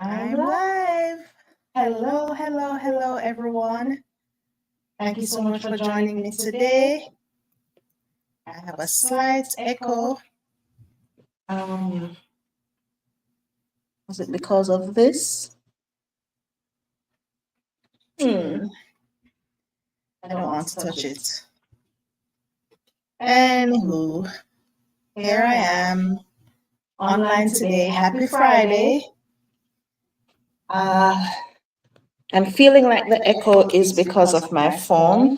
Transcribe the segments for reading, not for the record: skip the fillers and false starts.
I'm live. Hello, hello, hello, everyone. Thank you so much for joining me today. I have a slight echo. Was it because of this? I don't want to touch it. Anywho, here I am online today. Happy Friday. I'm feeling like the echo is because of my phone.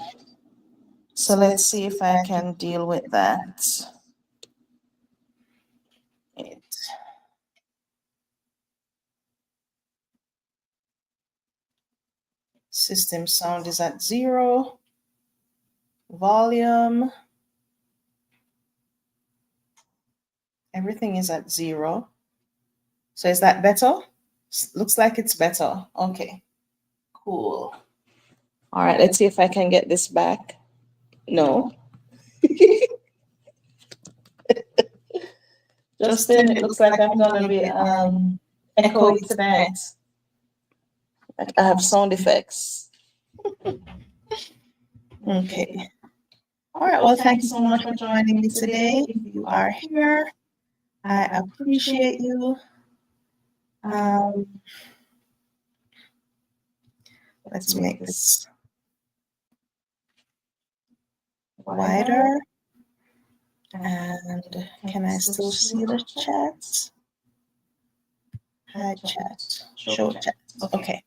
So let's see if I can deal with that. System sound is at 0. Volume. Everything is at 0. So is that better? Looks like it's better. Okay. Cool. All right, let's see if I can get this back. No. Justin, it looks like I'm gonna be echoing tonight. Like I have sound effects. Okay. All right, well, thank you so much for joining me today. If you are here, I appreciate you. Let's make this wider. And can I still see the chat? Hi, chat. Show chat. Okay.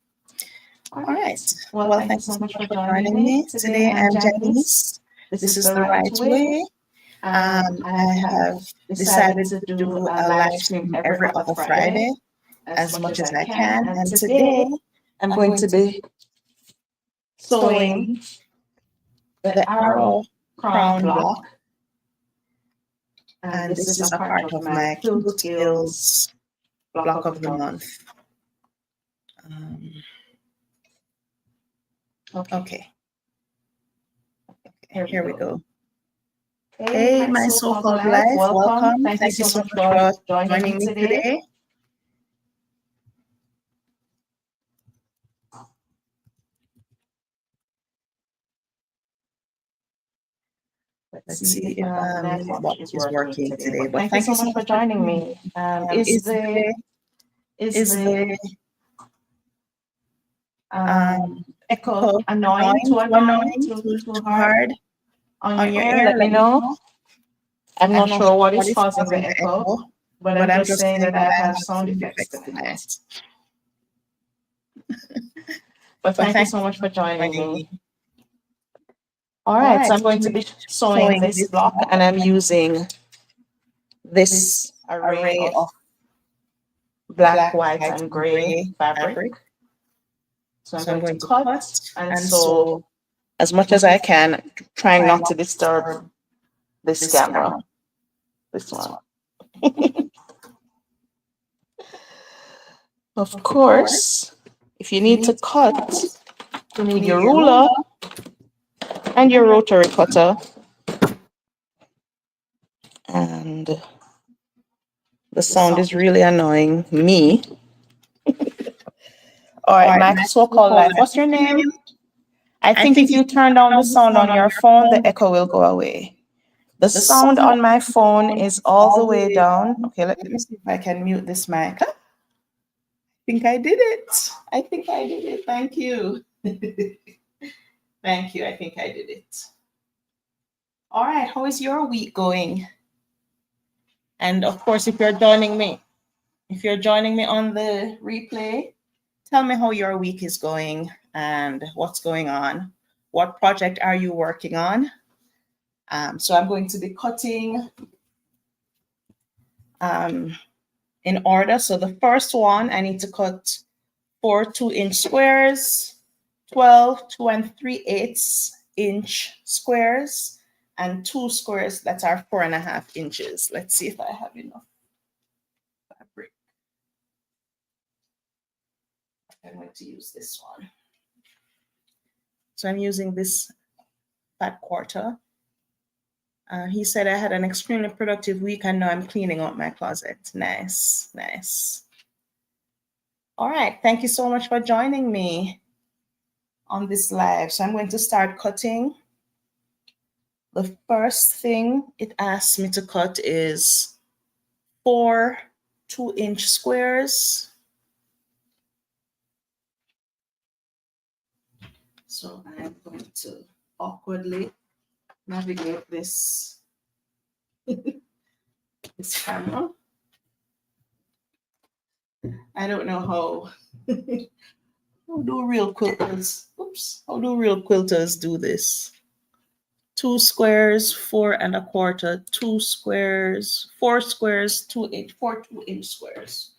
All right. Well, thanks so much for joining me. Today I'm Janice. This is the Right Way. I have decided to do a live stream every other Friday as much as I can. And today I'm going to be sewing the arrow crown block. And this is a part of my Quilt Skills block of the month. Okay. Here we go. Hey, my so-called life, welcome. Thank you so much for joining me today. Let's see if what is working today. But thank you so much for joining me. Is the echo annoying? Too hard on your ear? Let me know. I'm not sure what is causing the echo, but I'm just saying that I have sound effects tonight. But thank you so much for joining me. All right, so I'm going to be sewing this block, and I'm using this array of black, white, and gray fabric. So I'm going to cut and sew as much as I can, trying not to disturb this camera. This one. Of course, if you need to cut, you need your ruler and your rotary cutter. And the sound is really annoying me. All right, my so-called life. What's your name? I think if you turn down the sound on your phone, the echo will go away. The sound on my phone is all the way down. Okay, let me see if I can mute this mic. I think I did it. Thank you. Thank you. I think I did it. All right. How is your week going? And of course, if you're joining me on the replay, tell me how your week is going and what's going on. What project are you working on? So I'm going to be cutting in order. So the first one, I need to cut 4 2-inch squares, 12 2 3/8 inch squares, and 2 squares that are 4.5 inches. Let's see if I have enough fabric. I'm going to use this one. So I'm using this fat quarter. He said I had an extremely productive week and now I'm cleaning out my closet. Nice, nice. All right, thank you so much for joining me on this live. So I'm going to start cutting. The first thing it asks me to cut is 4 2-inch squares. So I'm going to awkwardly navigate this, this camera. I don't know how do real quilters, how do real quilters do this? 2 squares, 4 1/4, 2 squares, 4 squares, 4 2-inch squares.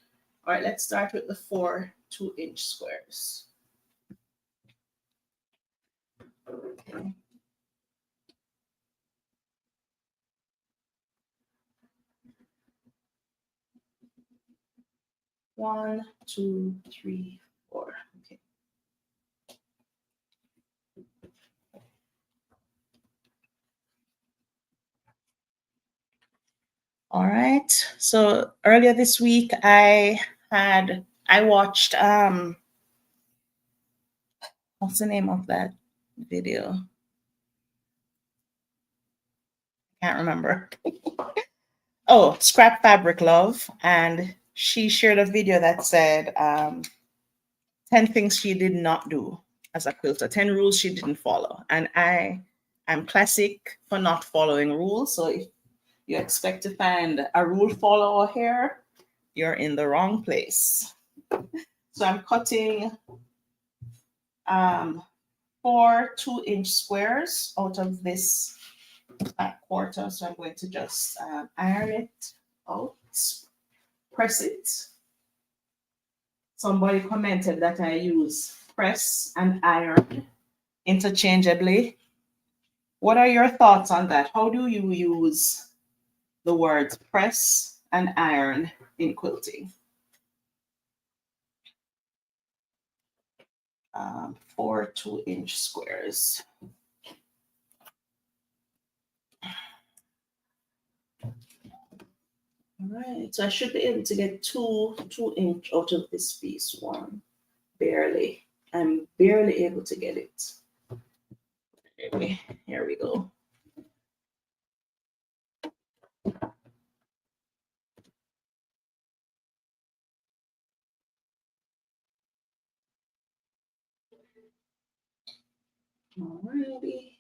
All right, let's start with the 4 2-inch squares. Okay. One, two, three, 4. Okay. All right. So earlier this week, I watched what's the name of that video? Can't remember. Oh, Scrap Fabric Love, and she shared a video that said 10 things she did not do as a quilter, 10 rules she didn't follow. And I'm classic for not following rules. So if you expect to find a rule follower here, you're in the wrong place. So I'm cutting 4 2-inch squares out of this back quarter. So I'm going to just iron it out, press it. Somebody commented that I use press and iron interchangeably. What are your thoughts on that? How do you use the words press and iron in quilting? 4 2-inch squares. All right, so I should be able to get 2-inch out of this piece. One, barely. I'm barely able to get it. Here we go. Alrighty.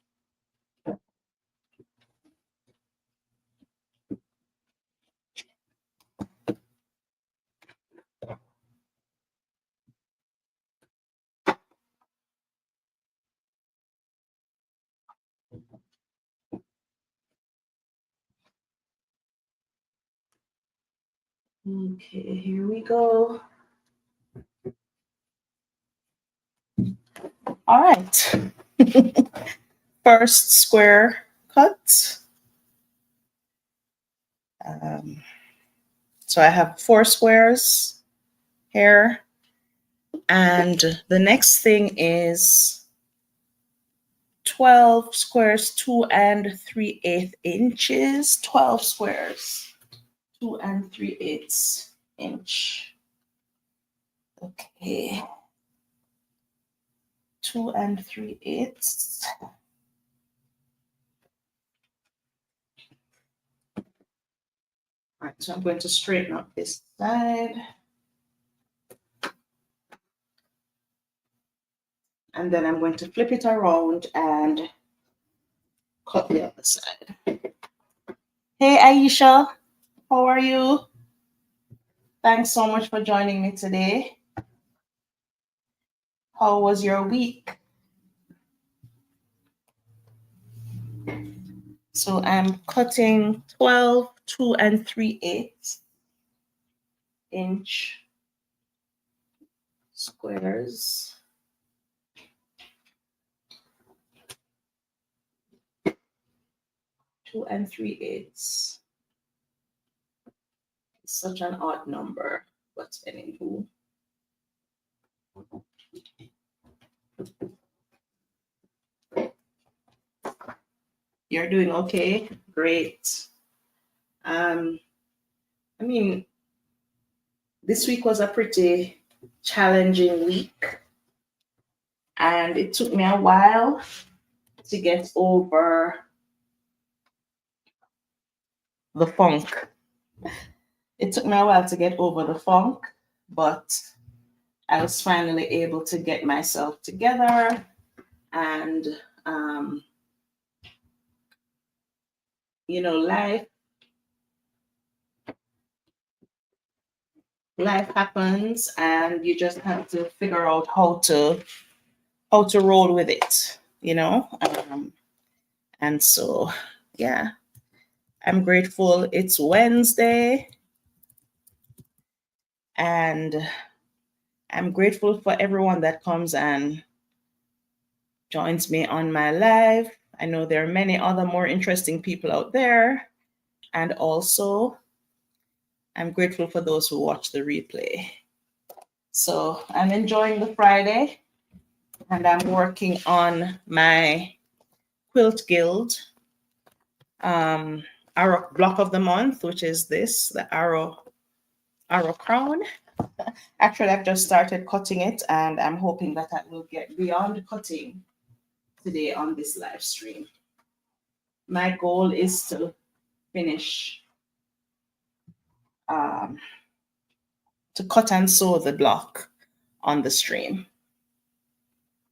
Okay, here we go. All right. First square cut. So I have 4 squares here. And the next thing is 12 squares, 2 3/8 inches. 12 squares, 2 3/8 inch. Okay. 2 3/8. All right, so I'm going to straighten up this side. And then I'm going to flip it around and cut the other side. Hey, Aisha, how are you? Thanks so much for joining me today. How was your week? So I'm cutting 12 2 3/8 inch squares. 2 3/8. It's such an odd number, but anywho. You're doing okay? Great. I mean, this week was a pretty challenging week, and it took me a while to get over the funk. It took me a while to get over the funk, but I was finally able to get myself together, and life happens, and you just have to figure out how to roll with it, and so yeah, I'm grateful it's Wednesday, and I'm grateful for everyone that comes and joins me on my live. I know there are many other more interesting people out there, and also I'm grateful for those who watch the replay. So I'm enjoying the Friday, and I'm working on my Quilt Guild arrow block of the month, which is the arrow crown. Actually, I've just started cutting it, and I'm hoping that I will get beyond cutting today on this live stream. My goal is to finish to cut and sew the block on the stream.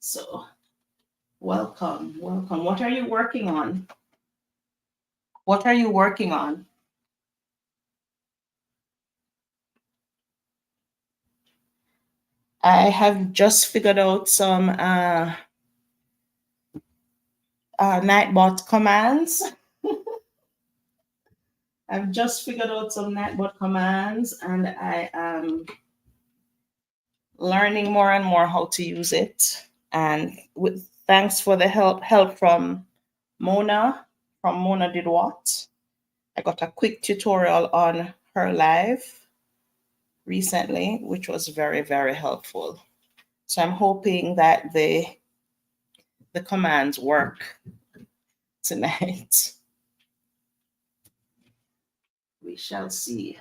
So welcome. What are you working on? What are you working on? I have just figured out some Nightbot commands. I've just figured out some Nightbot commands, and I am learning more and more how to use it. And thanks for the help from Mona, Did What. I got a quick tutorial on her live recently, which was very, very helpful. So I'm hoping that the commands work tonight. We shall see.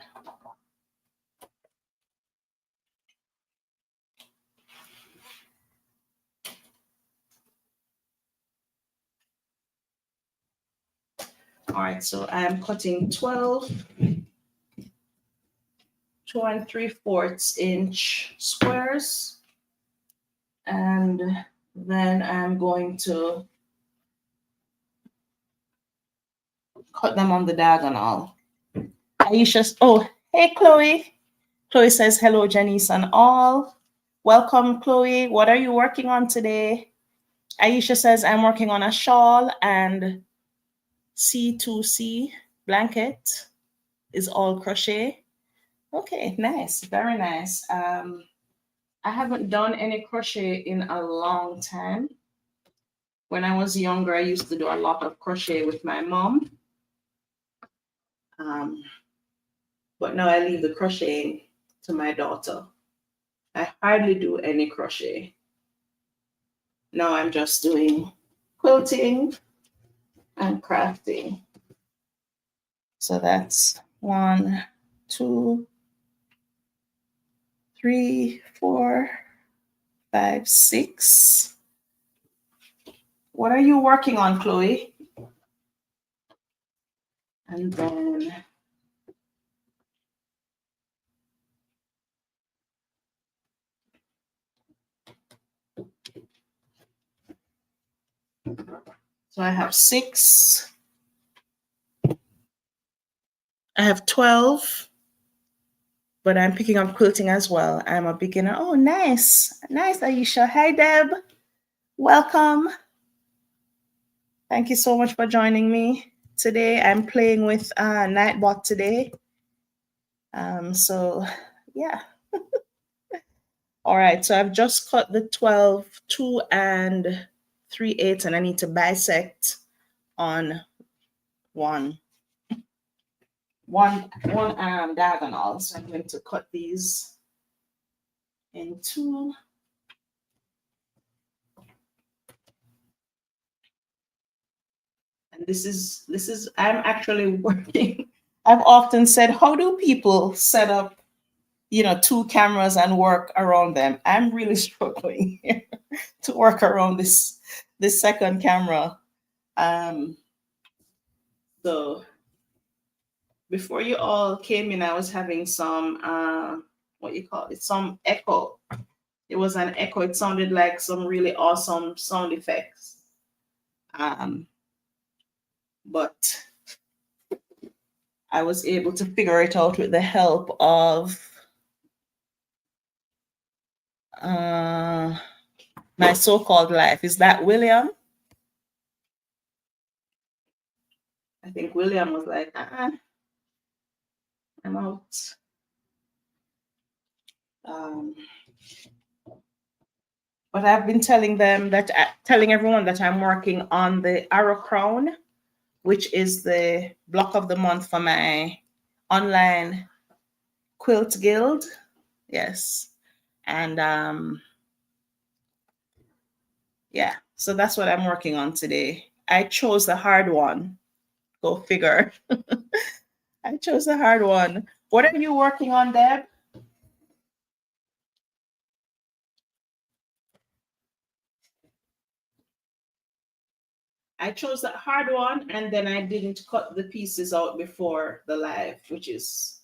All right, so I'm cutting 2 3/4 inch squares, and then I'm going to cut them on the diagonal. Aisha, hey Chloe. Chloe says hello, Janice and all. Welcome, Chloe. What are you working on today? Aisha says I'm working on a shawl, and C2C blanket is all crochet. Okay, nice, very nice. I haven't done any crochet in a long time. When I was younger, I used to do a lot of crochet with my mom. But now I leave the crocheting to my daughter. I hardly do any crochet. Now I'm just doing quilting and crafting. So that's 1, 2, 3, 4, 5, 6. What are you working on, Chloe? And then so I have 6. I have 12, but I'm picking up quilting as well. I'm a beginner. Oh, nice. Nice, Aisha. Hi, Deb. Welcome. Thank you so much for joining me today. I'm playing with Nightbot today. So, yeah. All right, so I've just cut the 12, 2 3/8, and I need to bisect on one diagonal. So I'm going to cut these in 2. And this is I'm actually working. I've often said, how do people set up two cameras and work around them. I'm really struggling to work around this second camera. So before you all came in, I was having some what you call it, some echo. It was an echo. It sounded like some really awesome sound effects. But I was able to figure it out with the help of my so-called life. Is that William? I think William was like, I'm out. But I've been telling everyone that I'm working on the Arrow Crown, which is the block of the month for my online quilt guild. Yes. And yeah, so that's what I'm working on today. I chose the hard one. Go figure. I chose the hard one. What are you working on, Deb? I chose the hard one, and then I didn't cut the pieces out before the live, which is,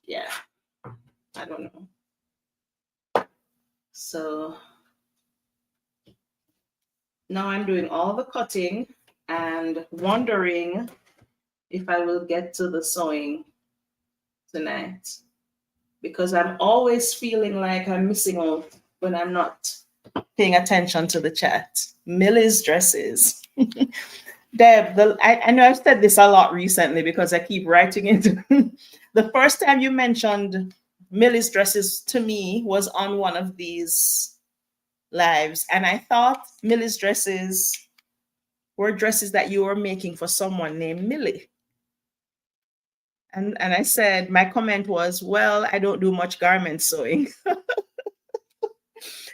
yeah, I don't know. So now I'm doing all the cutting and wondering if I will get to the sewing tonight, because I'm always feeling like I'm missing out when I'm not paying attention to the chat. Millie's dresses. Deb, I know I've said this a lot recently because I keep writing it. The first time you mentioned Millie's dresses to me was on one of these lives, and I thought Millie's dresses were dresses that you were making for someone named Millie. And I said, my comment was, well, I don't do much garment sewing.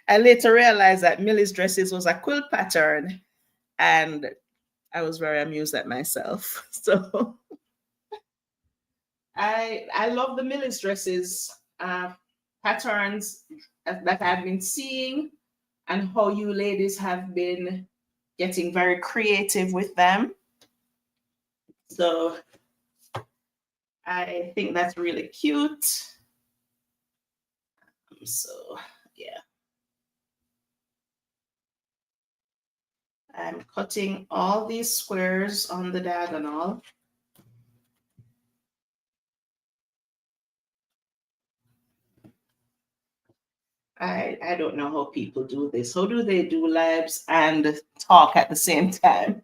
I later realized that Millie's dresses was a quilt pattern, and I was very amused at myself. So I love the Millie's dresses patterns that I've been seeing, and how you ladies have been getting very creative with them. So I think that's really cute. So yeah. I'm cutting all these squares on the diagonal. I don't know how people do this. How do they do lives and talk at the same time?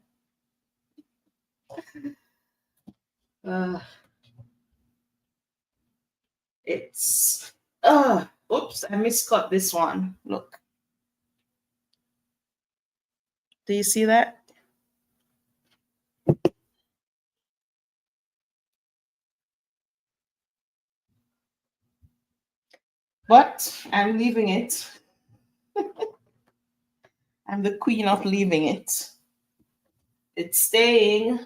It's, oops, I miscut this one. Look. Do you see that? But I'm leaving it. I'm the queen of leaving it. It's staying.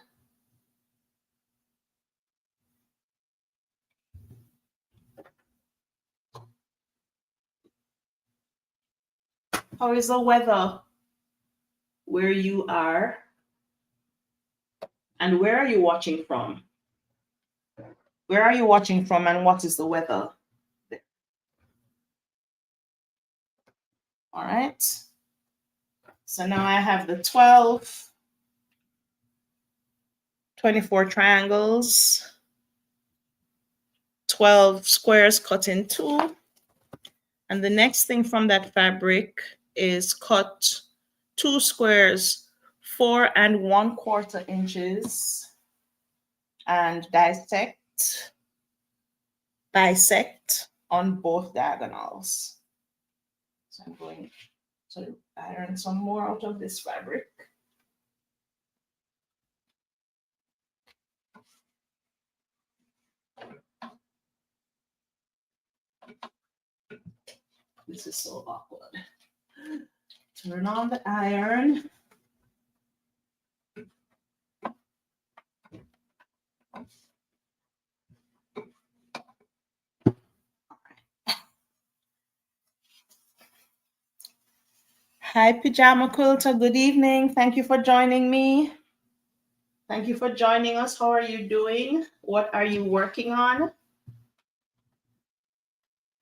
How is the weather where you are? And where are you watching from? Where are you watching from, and what is the weather there? All right. So now I have the 12, 24 triangles, 12 squares cut in two. And the next thing from that fabric is cut 2 squares, 4 1/4 inches, and dissect on both diagonals. So I'm going to iron some more out of this fabric. This is so awkward. Turn on the iron. Hi, Pajama Quilter. Good evening. Thank you for joining me. Thank you for joining us. How are you doing? What are you working on?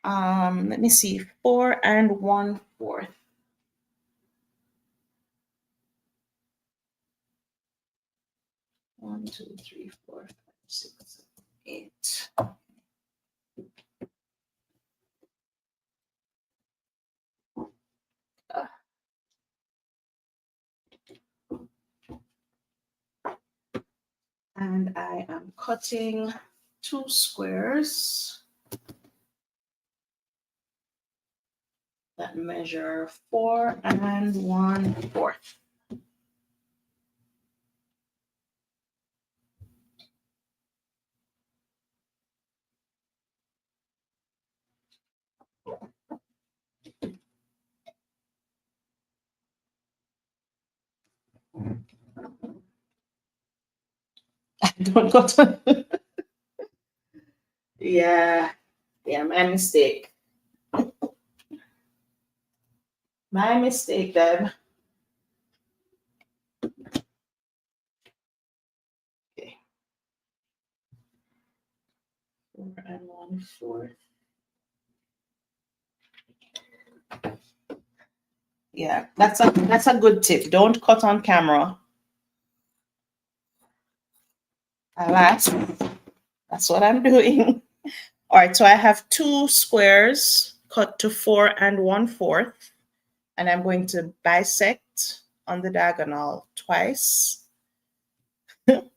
Let me see. 4 1/4. 1, 2, 3, 4, 5, 6, 7, 8. And I am cutting 2 squares that measure 4 1/4. I don't cut on. Yeah, my mistake. My mistake, Deb. Okay. 4 1/4. Yeah, that's a good tip. Don't cut on camera. Alas, that's what I'm doing. All right, so I have 2 squares cut to 4 1/4, and I'm going to bisect on the diagonal twice.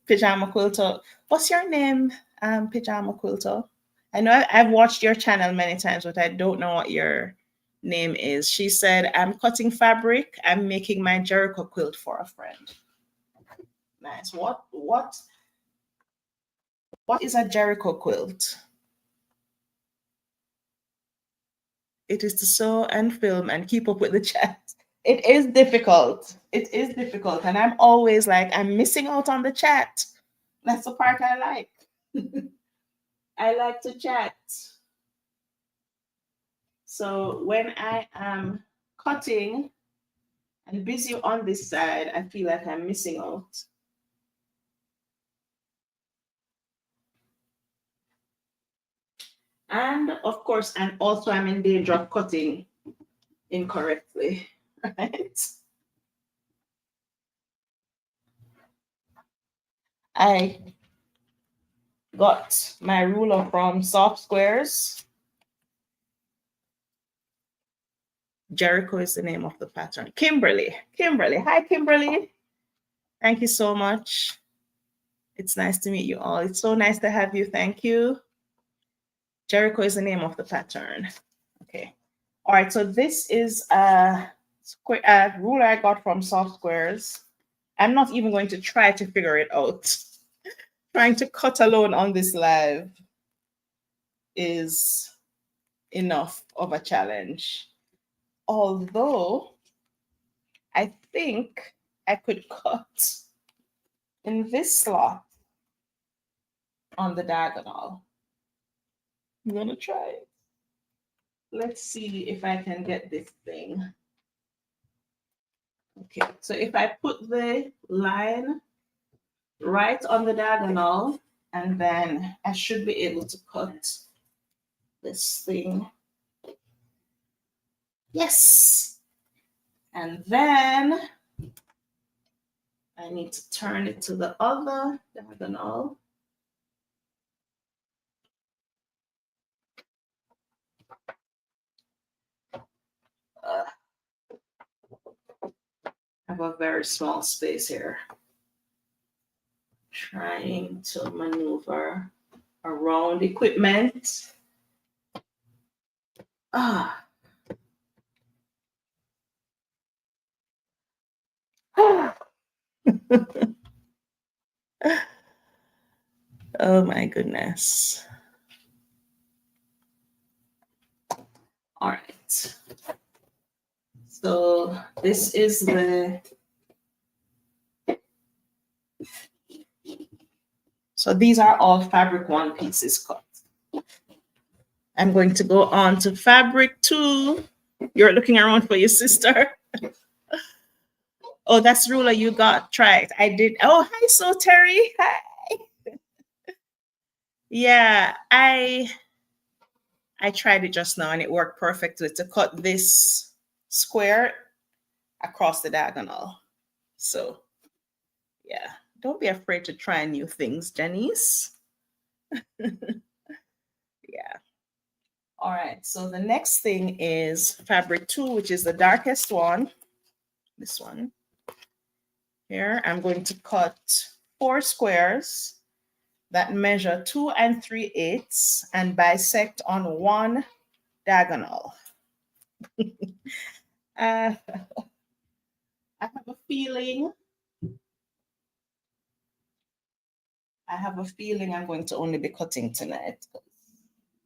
Pajama Quilter. What's your name, Pajama Quilter? I know I've watched your channel many times, but I don't know what your name is. She said, I'm cutting fabric. I'm making my Jericho quilt for a friend. Nice. What is a Jericho quilt? It is to sew and film and keep up with the chat. It is difficult. It is difficult. And I'm always like, I'm missing out on the chat. That's the part I like. I like to chat. So when I am cutting and busy on this side, I feel like I'm missing out. And of course, and also I'm in danger of cutting incorrectly, right? I got my ruler from Soft Squares. Jericho is the name of the pattern. Kimberly. Hi, Kimberly. Thank you so much. It's nice to meet you all. It's so nice to have you. Thank you. Jericho is the name of the pattern. Okay. All right. So this is a ruler I got from Soft Squares. I'm not even going to try to figure it out. Trying to cut alone on this live is enough of a challenge. Although I think I could cut in this slot on the diagonal. I'm gonna try it. Let's see if I can get this thing. Okay, so if I put the line right on the diagonal, and then I should be able to cut this thing. Yes. And then I need to turn it to the other diagonal. I have a very small space here. Trying to maneuver around equipment. Ah. Oh my goodness. All right. So this is so these are all fabric 1 pieces cut. I'm going to go on to fabric 2. You're looking around for your sister. Oh, that's ruler you got. Try it. I did. Oh, hi, so Terry. Hi. Yeah, I tried it just now and it worked perfectly to cut this square across the diagonal. So yeah, don't be afraid to try new things, Janice. Yeah. All right, so the next thing is fabric 2, which is the darkest one. This one. Here, I'm going to cut 4 squares that measure 2 3/8 and bisect on one diagonal. I have a feeling I'm going to only be cutting tonight.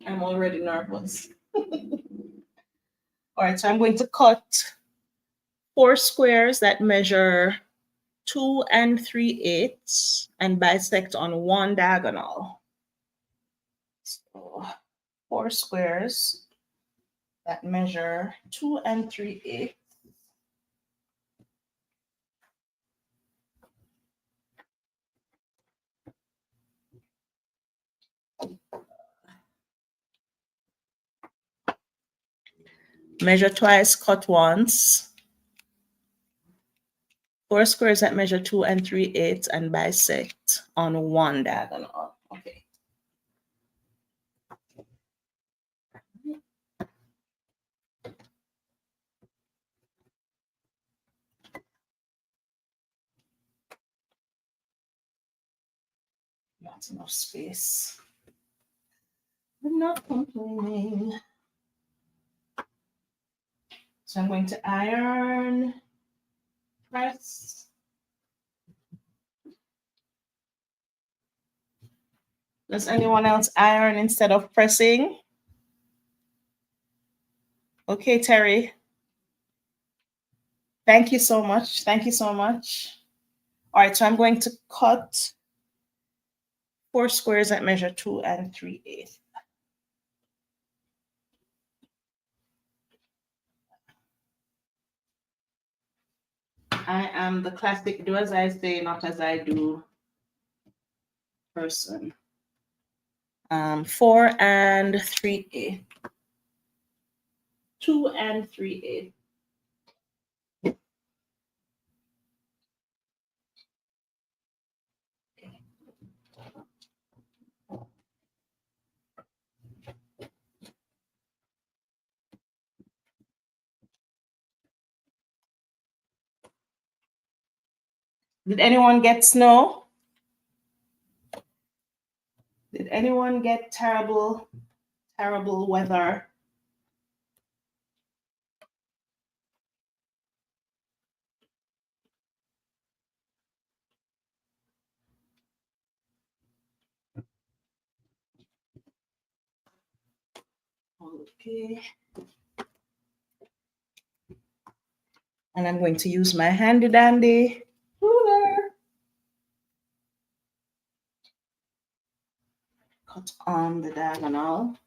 I'm already nervous. All right, so I'm going to cut 4 squares that measure 2 3/8 and bisect on one diagonal. So 4 squares that measure 2 3/8. Measure twice, cut once. 4 squares that measure 2 3/8 and bisect on one diagonal. Okay. Not enough space. I'm not complaining. So I'm going to iron, press. Does anyone else iron instead of pressing? Okay, Terry. Thank you so much. Thank you so much. All right, so I'm going to cut 4 squares that measure 2 3/8. I am the classic do as I say, not as I do person. 4 3/8. 2 3/8. Did anyone get snow? Did anyone get terrible weather? Okay. And I'm going to use my handy dandy ruler. Cut on the diagonal.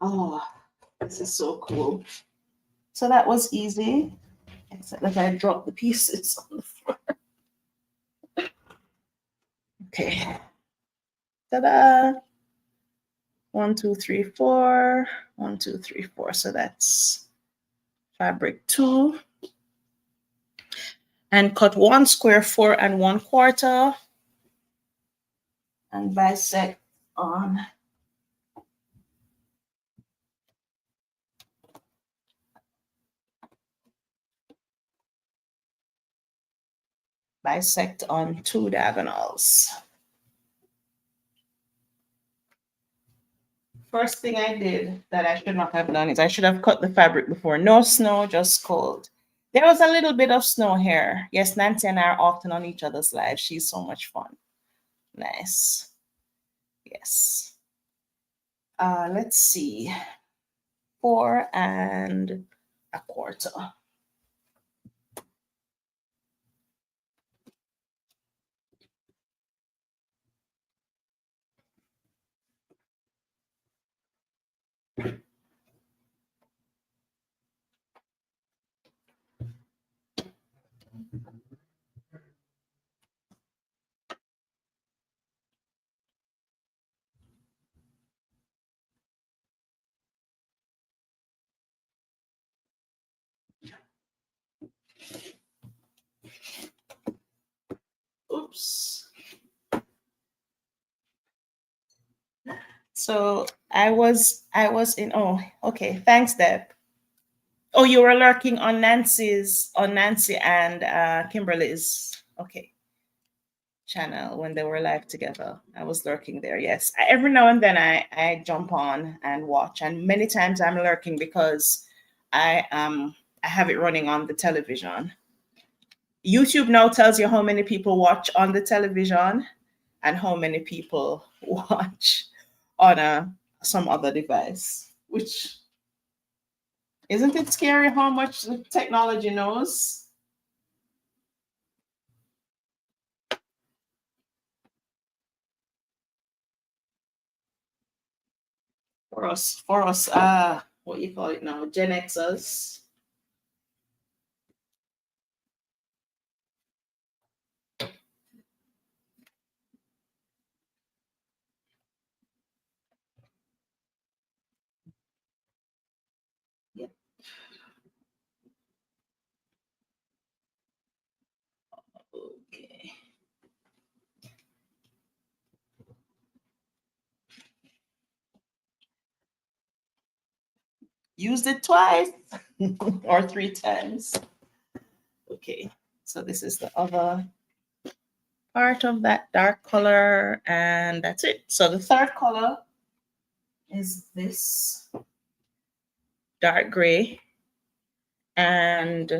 Oh, this is so cool. So that was easy, except that I dropped the pieces on the floor. Okay. Ta-da! 1, 2, 3, 4. 1, 2, 3, 4. So that's fabric 2. And cut 1 square 4 1/4 and bisect on two diagonals. First thing I did that I should not have done is I should have cut the fabric before. No snow, just cold. There was a little bit of snow here. Yes, Nancy and I are often on each other's lives. She's so much fun. Nice. Yes. let's see, 4 1/4. Oops. So I was in, oh, okay. Thanks, Deb. Oh, you were lurking on Nancy and Kimberly's, okay, channel when they were live together. I was lurking there. Yes. Every now and then I jump on and watch, and many times I'm lurking because I have it running on the television. YouTube now tells you how many people watch on the television and how many people watch on some other device, which, isn't it scary how much the technology knows? For us, what you call it now, Gen Xers. Yep. Okay. Used it twice or 3 times. Okay, so this is the other part of that dark color, and that's it. So the third color is this dark gray, and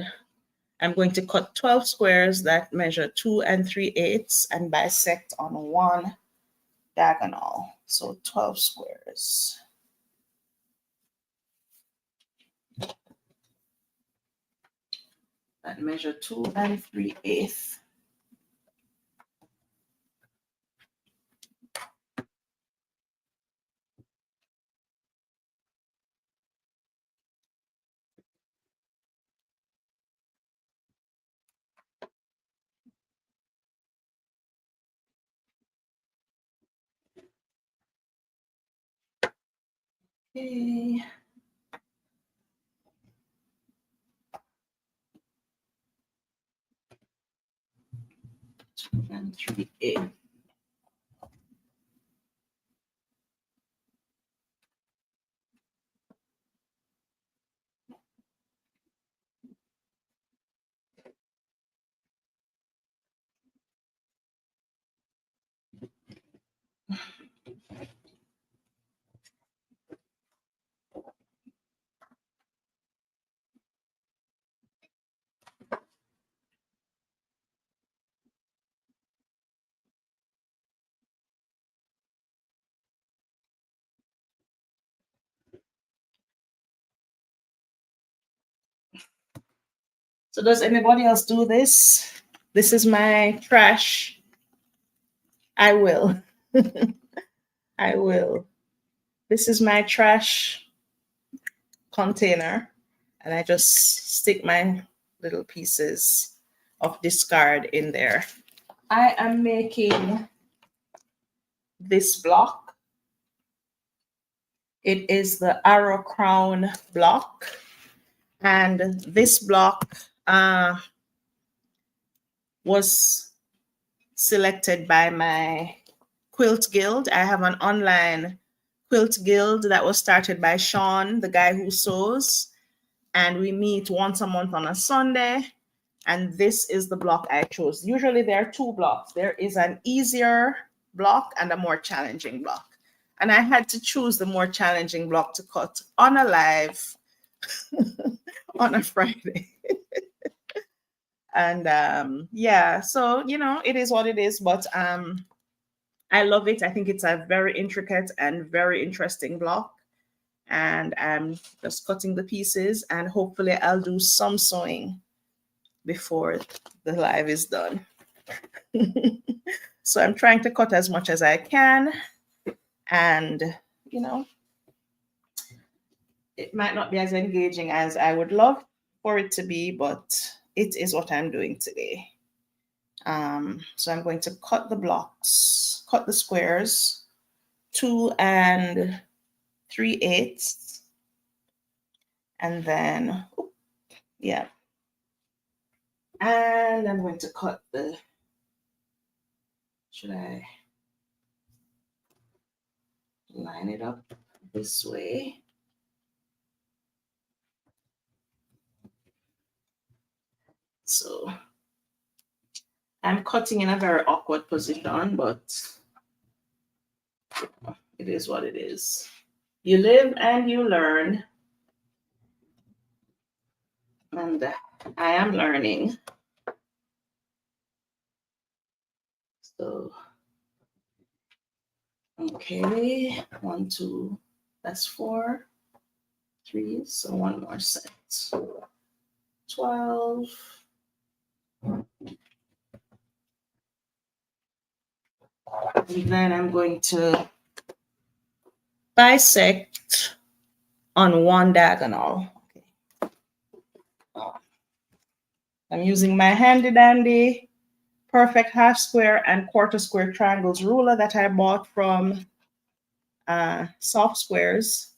I'm going to cut 12 squares that measure 2 3/8 and bisect on one diagonal. So 12 squares. That measure 2 3/8. Okay. 2 3/8. So does anybody else do this? This is my trash. I will. I will. This is my trash container, and I just stick my little pieces of discard in there. I am making this block. It is the arrow crown block, and this block was selected by my Quilt Guild. I have an online Quilt Guild that was started by Sean, the guy who sews, and we meet once a month on a Sunday. And this is the block I chose. Usually there are 2 blocks. There is an easier block and a more challenging block. And I had to choose the more challenging block to cut on a live on a Friday. And yeah, so, you know, it is what it is. But I love it. I think it's a very intricate and very interesting block. And I'm just cutting the pieces, and hopefully I'll do some sewing before the live is done. So I'm trying to cut as much as I can, and you know, it might not be as engaging as I would love for it to be, but it is what I'm doing today. So I'm going to cut the blocks, cut the squares, 2 3/8, and then, yeah. And I'm going to cut the, should I line it up this way? So I'm cutting in a very awkward position, but it is what it is. You live and you learn. And I am learning. So, okay, 1, 2, that's 4, 3, so one more set. 12. And then I'm going to bisect on one diagonal. Okay. I'm using my handy dandy perfect half square and quarter square triangles ruler that I bought from Soft Squares.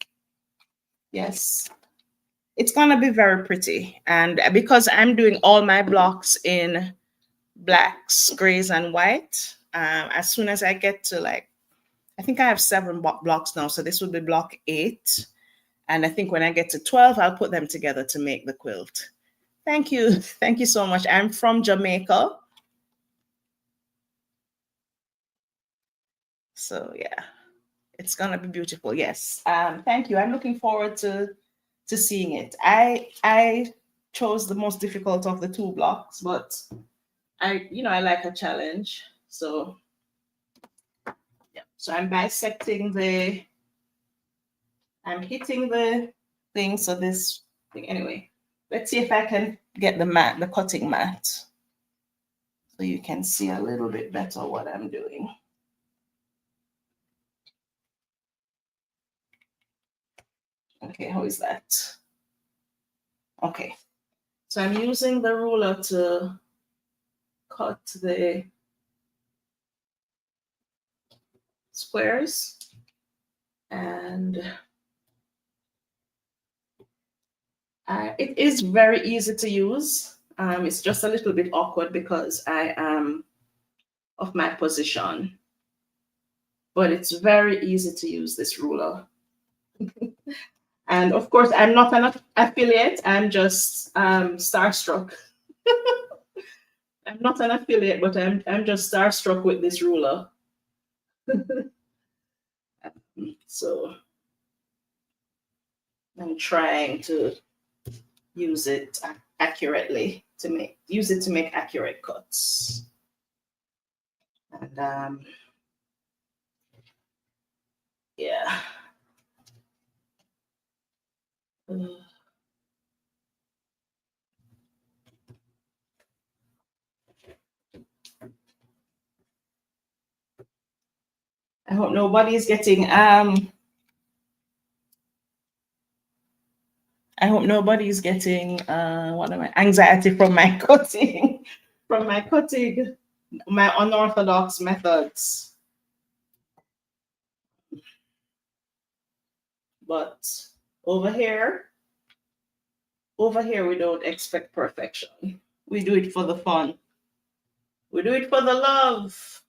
Yes, it's gonna be very pretty. And because I'm doing all my blocks in blacks, grays, and white, as soon as I get to, like, I think I have 7 blocks now, so this would be block 8. And I think when I get to 12, I'll put them together to make the quilt. Thank you. Thank you so much. I'm from Jamaica. So yeah, it's gonna be beautiful. Yes. Thank you. I'm looking forward to seeing it. I chose the most difficult of the 2 blocks, but I like a challenge. So yeah. So I'm bisecting I'm hitting the thing. So this thing, anyway, let's see if I can get the cutting mat, so you can see a little bit better what I'm doing. Okay, how is that? Okay, so I'm using the ruler to cut the squares, and it is very easy to use. It's just a little bit awkward because I am of my position, but it's very easy to use this ruler. And of course, I'm not an affiliate. I'm just starstruck. I'm not an affiliate, but I'm just starstruck with this ruler. So I'm trying to use it accurately to make accurate cuts. And yeah. I hope nobody's getting anxiety from my cutting, my unorthodox methods. But over here we don't expect perfection. We do it for the fun. We do it for the love.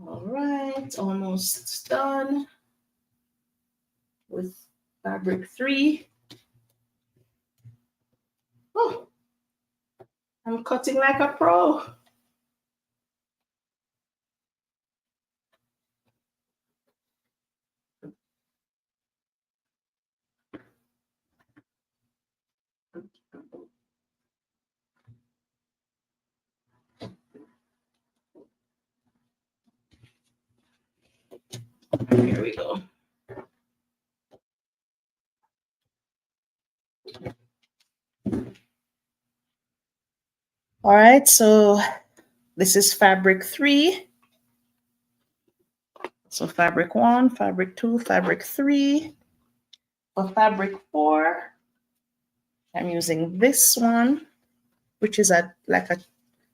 All right, almost done with fabric 3. Oh, I'm cutting like a pro. we go. All right, so this is fabric 3. So fabric 1, fabric 2, fabric 3. For fabric 4, I'm using this one, which is like a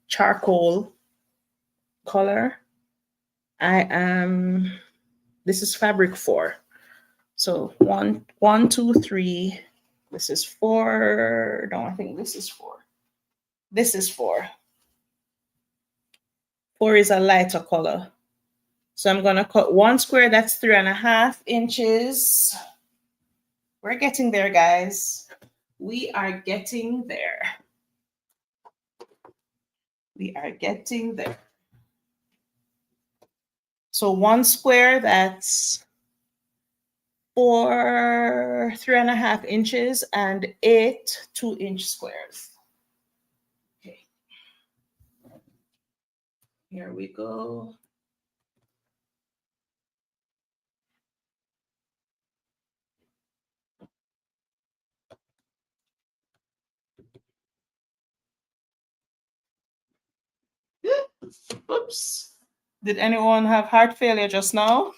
charcoal color. This is fabric 4. So 1, 2, 3. This is 4. No, I think this is 4. This is 4. 4 is a lighter color. So I'm going to cut 1 square, that's 3.5 inches. We're getting there, guys. We are getting there. We are getting there. So 1 square, that's 3.5 inches, and 8 2-inch squares. Okay. Here we go. Oops. Did anyone have heart failure just now?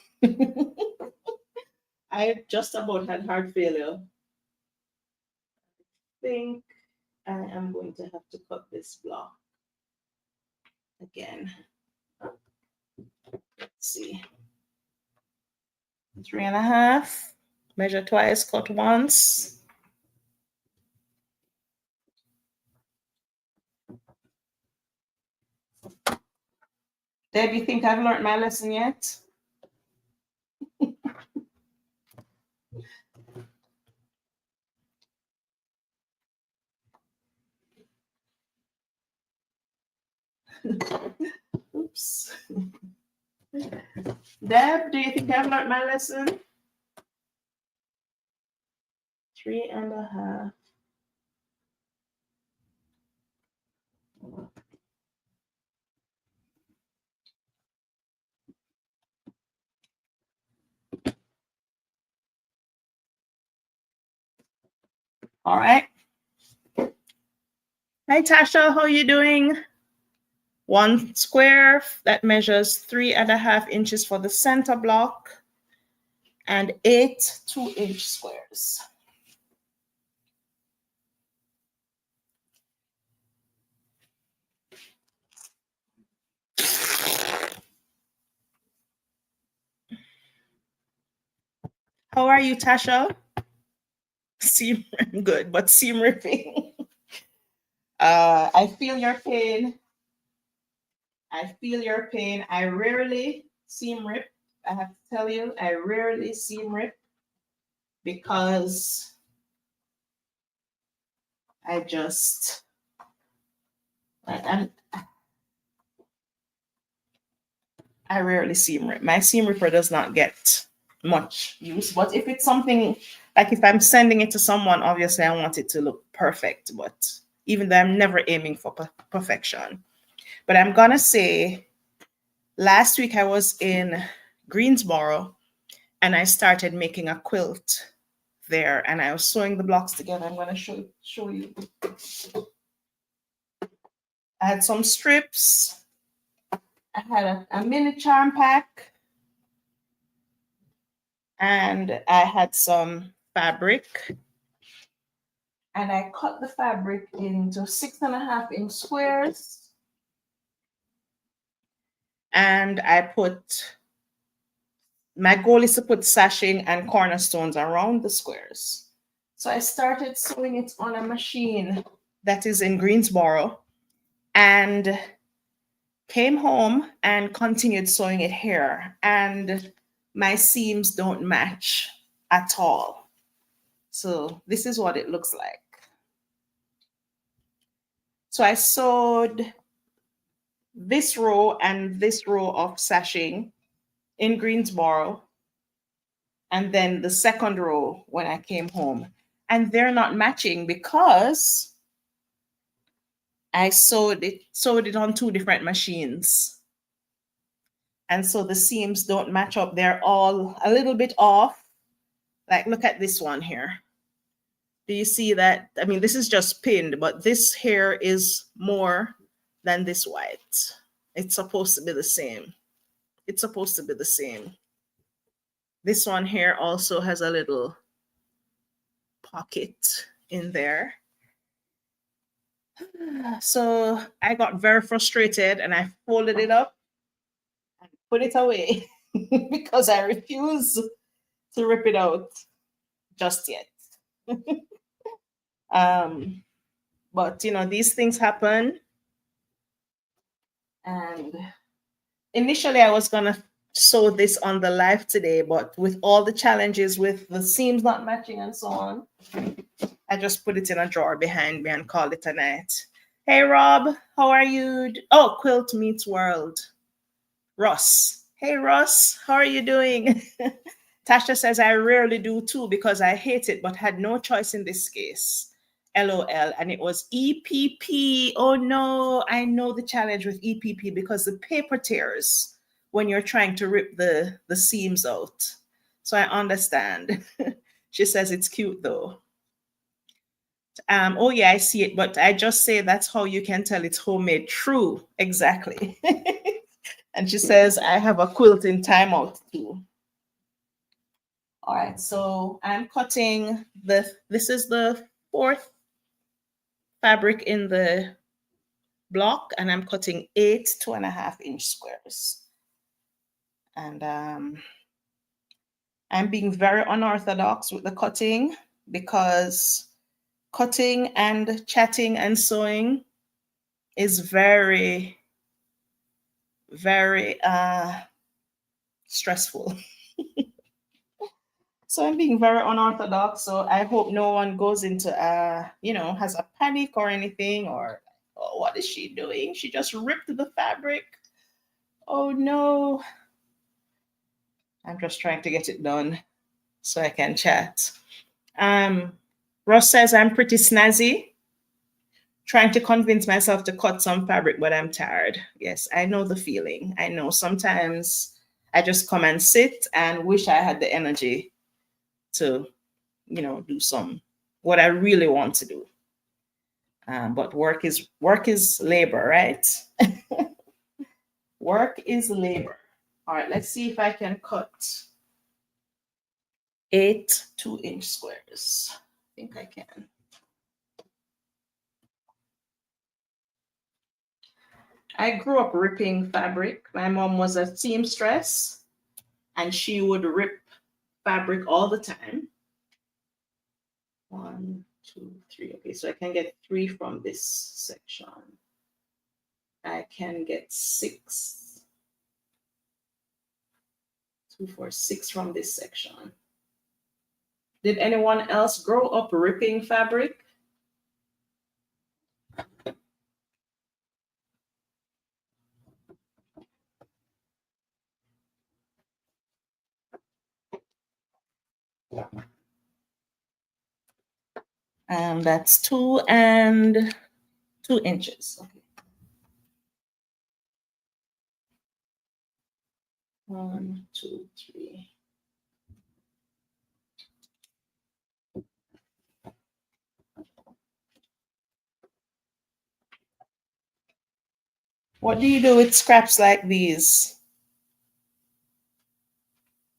I just about had heart failure. I think I am going to have to cut this block again. Let's see. 3.5. Measure twice, cut once. Deb, you think I've learned my lesson yet? Oops. Deb, do you think I've learned my lesson? 3.5. All right. Hi, Tasha. How are you doing? 1 square that measures 3.5 inches for the center block, and 8 2-inch squares. How are you, Tasha? Seam good, but seam ripping. I feel your pain. I feel your pain. I rarely seam rip. I have to tell you, I rarely seam rip because I rarely seam rip. My seam ripper does not get much use. But if it's something like if I'm sending it to someone, obviously I want it to look perfect. But even though I'm never aiming for perfection. But I'm gonna say, last week I was in Greensboro and I started making a quilt there, and I was sewing the blocks together. I'm gonna show you. I had some strips. I had a mini charm pack, and I had some fabric, and I cut the fabric into 6.5-inch squares, and my goal is to put sashing and cornerstones around the squares. So I started sewing it on a machine that is in Greensboro, and came home and continued sewing it here, and my seams don't match at all. So this is what it looks like. So I sewed this row and this row of sashing in Greensboro, and then the second row when I came home, and they're not matching because I sewed it on 2 different machines. And so the seams don't match up. They're all a little bit off. Like, look at this one here. Do you see that? I mean, this is just pinned, but this here is more than this white. It's supposed to be the same. It's supposed to be the same. This one here also has a little pocket in there. So I got very frustrated and I folded it up and put it away because I refuse to rip it out just yet. But you know, these things happen. And initially I was gonna sew this on the live today, but with all the challenges with the seams not matching and so on, I just put it in a drawer behind me and called it a night. Hey Rob, how are you? Oh, Quilt Meets World. Ross. Hey Ross, how are you doing? Tasha says, I rarely do too because I hate it, but had no choice in this case. LOL. And it was EPP. Oh no, I know the challenge with EPP because the paper tears when you're trying to rip the seams out. So I understand. She says it's cute though. Oh yeah, I see it, but I just say that's how you can tell it's homemade. True, exactly. And she says, I have a quilting timeout too. All right, so I'm cutting this is the 4th fabric in the block, and I'm cutting 8 2.5-inch squares. And I'm being very unorthodox with the cutting because cutting and chatting and sewing is very, very stressful. So I'm being very unorthodox. So I hope no one goes into you know, has a panic or anything, or oh, what is she doing? She just ripped the fabric. Oh no. I'm just trying to get it done so I can chat. Ross says I'm pretty snazzy, trying to convince myself to cut some fabric, but I'm tired. Yes, I know the feeling. I know sometimes I just come and sit and wish I had the energy to, you know, do what I really want to do. But work is labor, right? Work is labor. All right, let's see if I can cut 8 2-inch squares. I think I can. I grew up ripping fabric. My mom was a seamstress and she would rip fabric all the time. 1, 2, 3. Okay, so I can get 3 from this section. I can get 6. 2, 4, 6 from this section. Did anyone else grow up ripping fabric? That's 2 and 2 inches. Okay. 1, 2, 3. What do you do with scraps like these?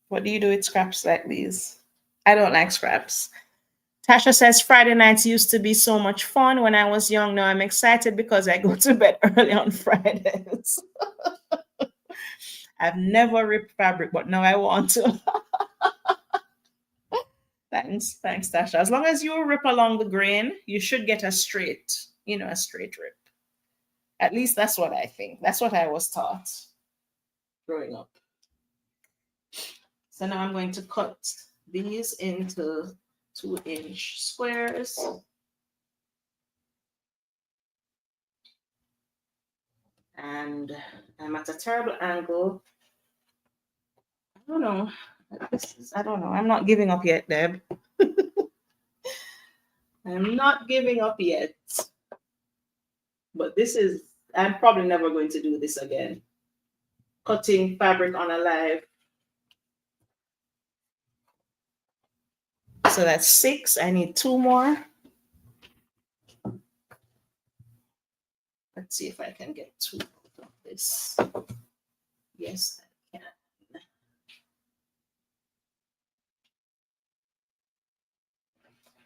What do you do with scraps like these? I don't like scraps. Tasha says Friday nights used to be so much fun when I was young. Now I'm excited because I go to bed early on Fridays. I've never ripped fabric, but now I want to. Thanks, Tasha. As long as you rip along the grain, you should get a straight, a straight rip. At least that's what I think. That's what I was taught growing up. So now I'm going to cut these into 2-inch squares. And I'm at a terrible angle. I don't know. I don't know. I'm not giving up yet, Deb. I'm not giving up yet. But I'm probably never going to do this again. cutting fabric on a live. So that's 6. I need 2 more. Let's see if I can get 2 of this. Yes, I can.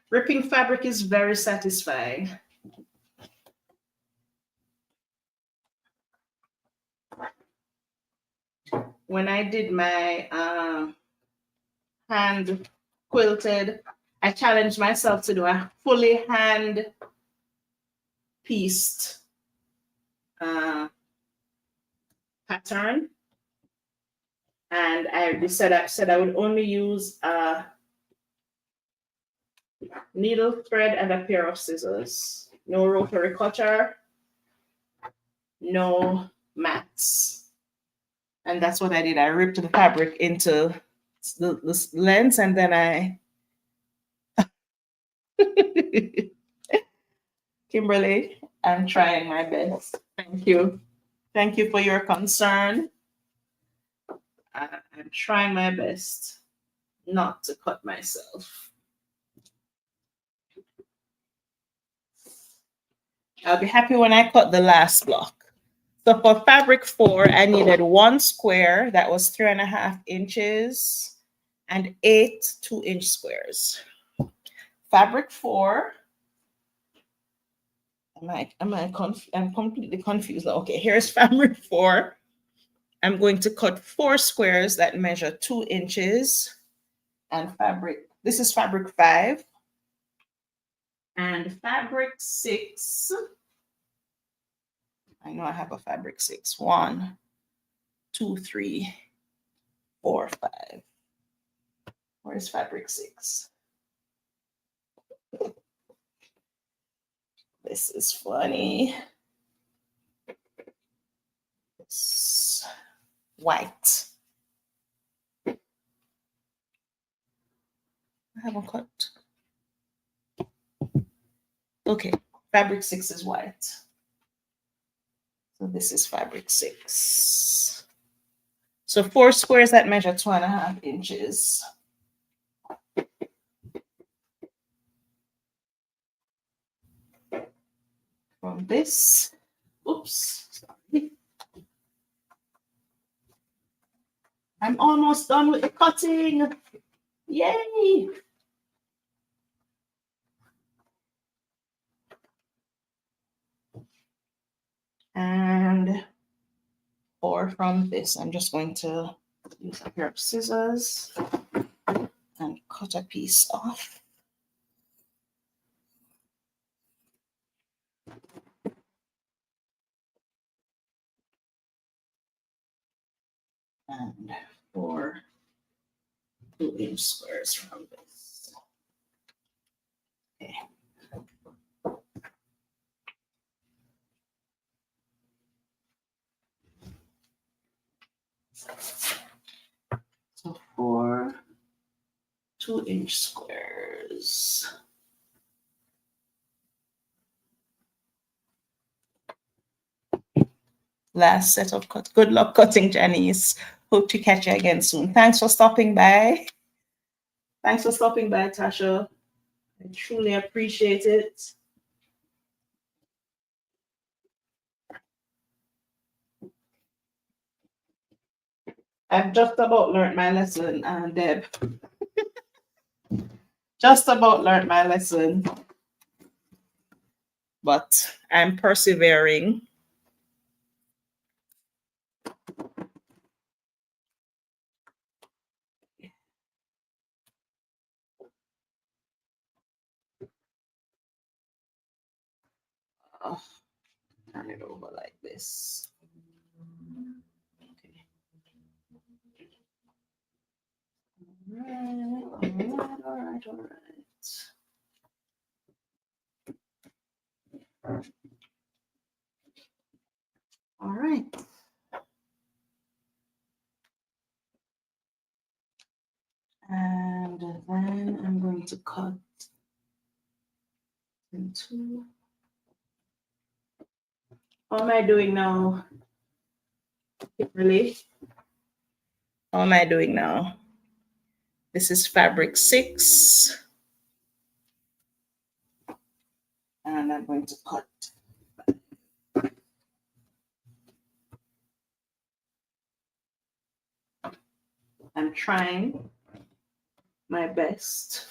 Ripping fabric is very satisfying. When I did my hand quilted, I challenged myself to do a fully hand pieced pattern, and I said I would only use a needle thread and a pair of scissors. No rotary cutter, no mats. And that's what I did. I ripped the fabric into the lengths, and then I Kimberly, I'm trying my best. Thank you. Thank you for your concern. I'm trying my best not to cut myself. I'll be happy when I cut the last block. So for fabric 4, I needed 1 square that was 3.5 inches and 8 2-inch squares. Fabric 4. I'm completely confused. Okay, here's fabric 4. I'm going to cut 4 squares that measure 2 inches. And this is fabric 5. And fabric 6. I know I have a fabric 6. 1, 2, 3, 4, 5. Where's fabric 6? This is funny. It's white. I haven't cut. Okay, fabric 6 is white. So this is fabric 6. So 4 squares that measure 2.5 inches. From this, oops, sorry. I'm almost done with the cutting. Yay! And 4 from this. I'm just going to use a pair of scissors and cut a piece off. And 4 2-inch squares from this. Okay. So 4 2-inch squares. Last set of cut. Good luck cutting, Janice. Hope to catch you again soon. Thanks for stopping by. Thanks for stopping by, Tasha. I truly appreciate it. I've just about learned my lesson, Deb. Just about learned my lesson. But I'm persevering. Oh, turn it over like this. Okay. All right. All right. And then I'm going to cut into. How am I doing now? Really? How am I doing now? This is fabric 6. And I'm going to cut. I'm trying my best.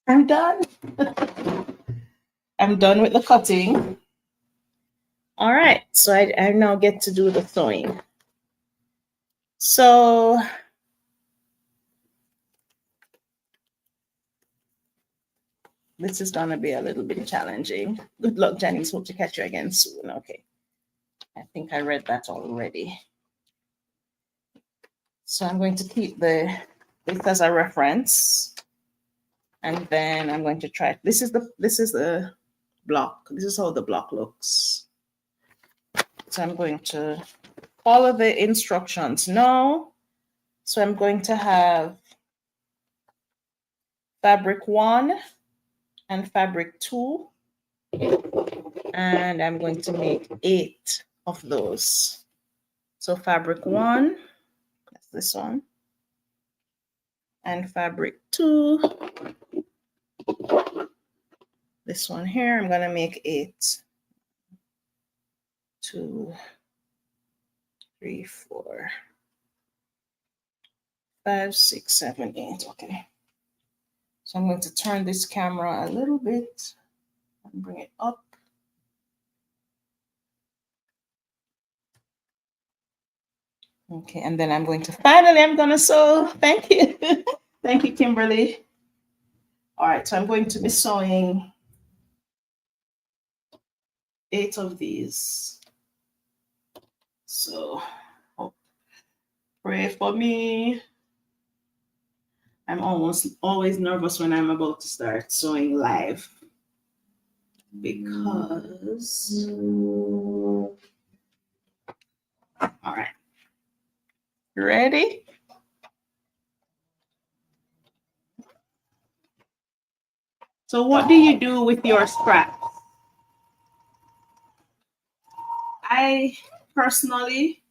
I'm done. I'm done with the cutting. All right, so I now get to do the sewing. So this is gonna be a little bit challenging. Good luck, Janice. Hope to catch you again soon. Okay. I think I read that already. So I'm going to keep this as a reference. And then I'm going to try. This is the block. This is how the block looks. So I'm going to follow the instructions now. So I'm going to have fabric 1 and fabric 2. And I'm going to make 8 of those. So fabric 1, that's this one. And fabric 2, this one here, I'm gonna make 8. 2, 3, 4, 5, 6, 7, 8. Okay. So I'm going to turn this camera a little bit and bring it up. Okay, and then I'm going to sew. Thank you. Thank you, Kimberly. All right, so I'm going to be sewing 8 of these. So pray for me. I'm always nervous when I'm about to start sewing live because, all right, you ready? So what do you do with your scraps? I personally,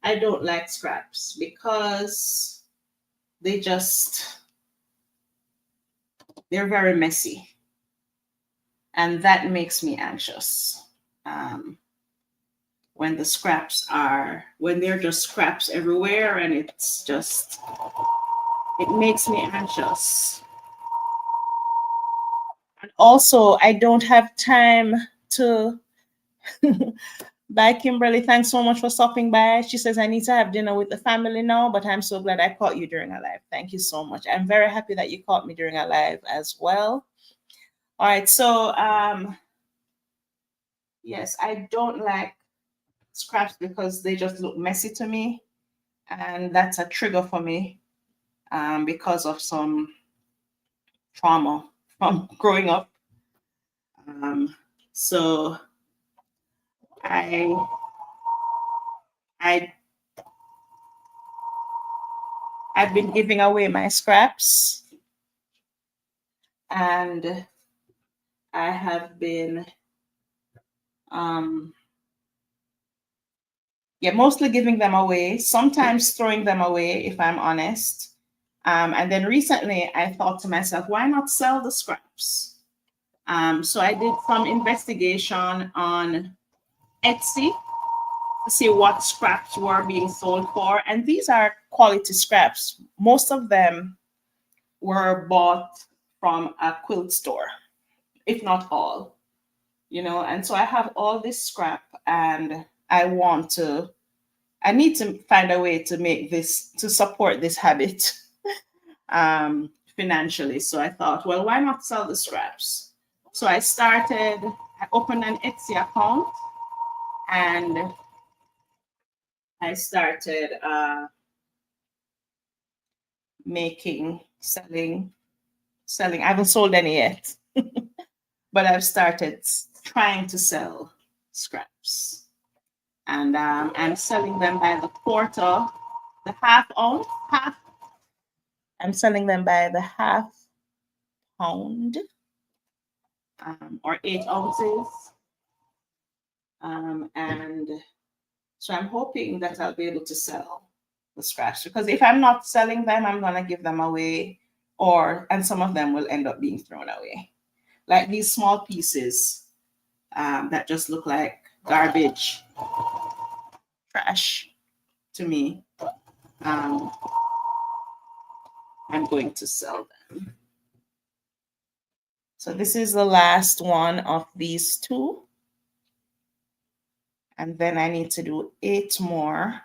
I don't like scraps because they're very messy. And that makes me anxious. When they're just scraps everywhere and it makes me anxious. And also, I don't have time to Bye, Kimberly. Thanks so much for stopping by. She says, I need to have dinner with the family now, but I'm so glad I caught you during a live. Thank you so much. I'm very happy that you caught me during a live as well. All right. So, yes, I don't like scraps because they just look messy to me. And that's a trigger for me because of some trauma from growing up. So I've been giving away my scraps, and I have been mostly giving them away, sometimes throwing them away if I'm honest. And then recently I thought to myself, why not sell the scraps? So I did some investigation on Etsy to see what scraps were being sold for. And these are quality scraps. Most of them were bought from a quilt store, if not all, and so I have all this scrap and I need to find a way to support this habit financially. So I thought, well, why not sell the scraps? So I opened an Etsy account, and I started selling. I haven't sold any yet, but I've started trying to sell scraps. And I'm selling them by the quarter, the half ounce, I'm selling them by the half pound, or 8 ounces. And so I'm hoping that I'll be able to sell the scraps, because if I'm not selling them, I'm going to give them away, and some of them will end up being thrown away. Like these small pieces that just look like garbage, trash to me. I'm going to sell them. So this is the last one of these 2. And then I need to do 8 more.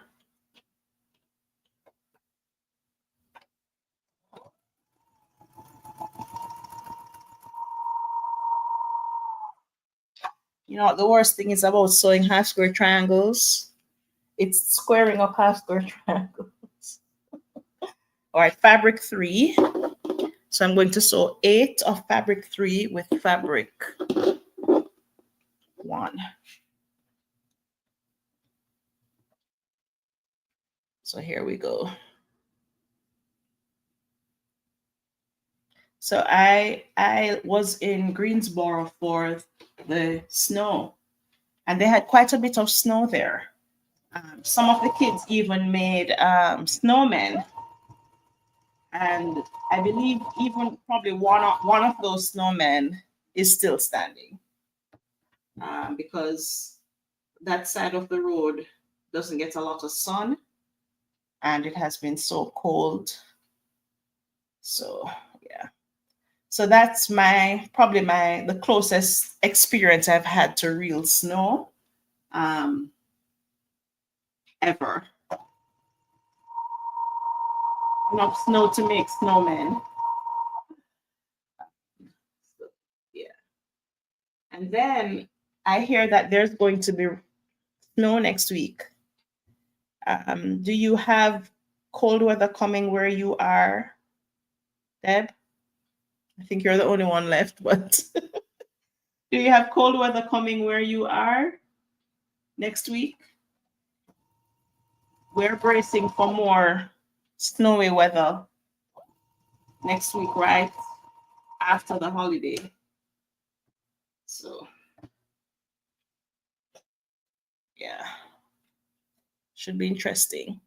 You know what the worst thing is about sewing half square triangles? It's squaring up half square triangles. All right, fabric 3. So I'm going to sew 8 of fabric 3 with fabric 1. So here we go. So I was in Greensboro for the snow, and they had quite a bit of snow there. Some of the kids even made snowmen, and I believe even probably one of those snowmen is still standing, because that side of the road doesn't get a lot of sun, and it has been so cold. So yeah. So that's probably the closest experience I've had to real snow ever. Enough snow to make snowmen. So, yeah. And then I hear that there's going to be snow next week. Do you have cold weather coming where you are, Deb? I think you're the only one left, but do you have cold weather coming where you are next week? We're bracing for more snowy weather next week, right after the holiday. So, yeah, should be interesting.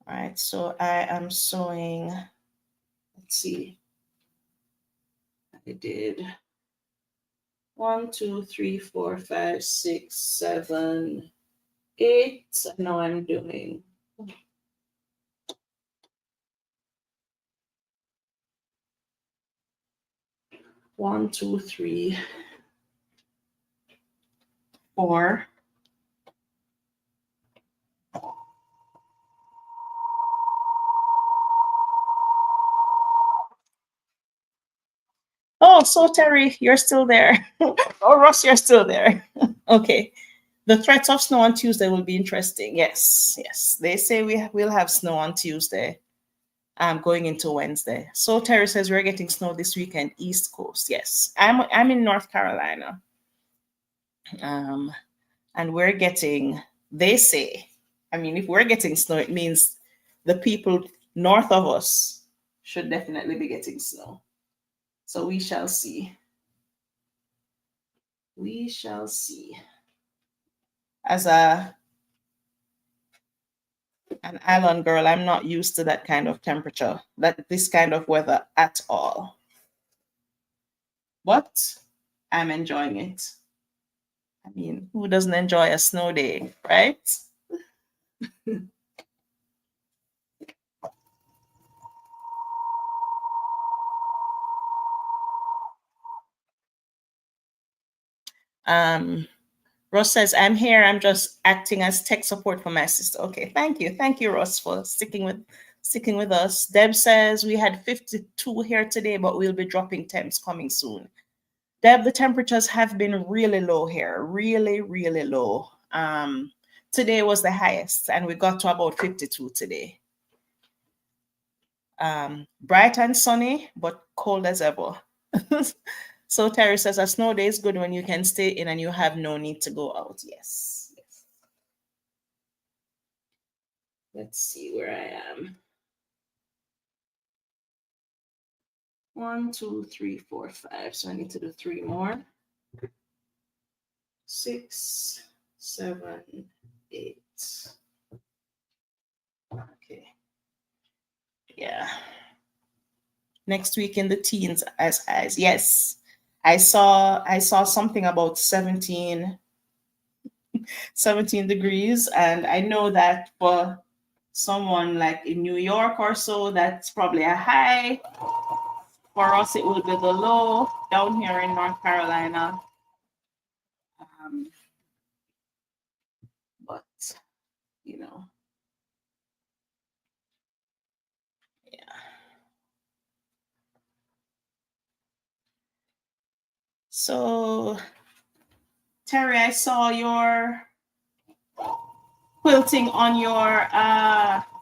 All right, so I am sewing, let's see, I did 1, 2, 3, 4, 5, 6, 7, 8. Now I'm doing 1, 2, 3, 4. Oh, so Terry, you're still there. Oh, Ross, you're still there. Okay. The threats of snow on Tuesday will be interesting. Yes, yes. They say we'll have snow on Tuesday. Going into Wednesday. So Terry says we're getting snow this weekend, East Coast. Yes, I'm in North Carolina. And we're getting, they say, I mean, if we're getting snow, it means the people north of us should definitely be getting snow. So we shall see. We shall see. As an island girl, I'm not used to that kind of temperature, this kind of weather at all. But I'm enjoying it. I mean, who doesn't enjoy a snow day, right? Ross says, I'm here. I'm just acting as tech support for my sister. Okay, thank you. Thank you, Ross, for sticking with us. Deb says we had 52 here today, but we'll be dropping temps coming soon. Deb, the temperatures have been really low here, really, really low. Today was the highest, and we got to about 52 today. Bright and sunny, but cold as ever. So Terry says, a snow day is good when you can stay in and you have no need to go out. Yes. Let's see where I am. 1, 2, 3, 4, 5. So I need to do 3 more. 6, 7, 8. Okay. Yeah. Next week in the teens as yes. I saw something about 17 degrees, and I know that for someone like in New York or so, that's probably a high. For us, it will be the low down here in North Carolina. But, you know, yeah. So, Terry, I saw your quilting on your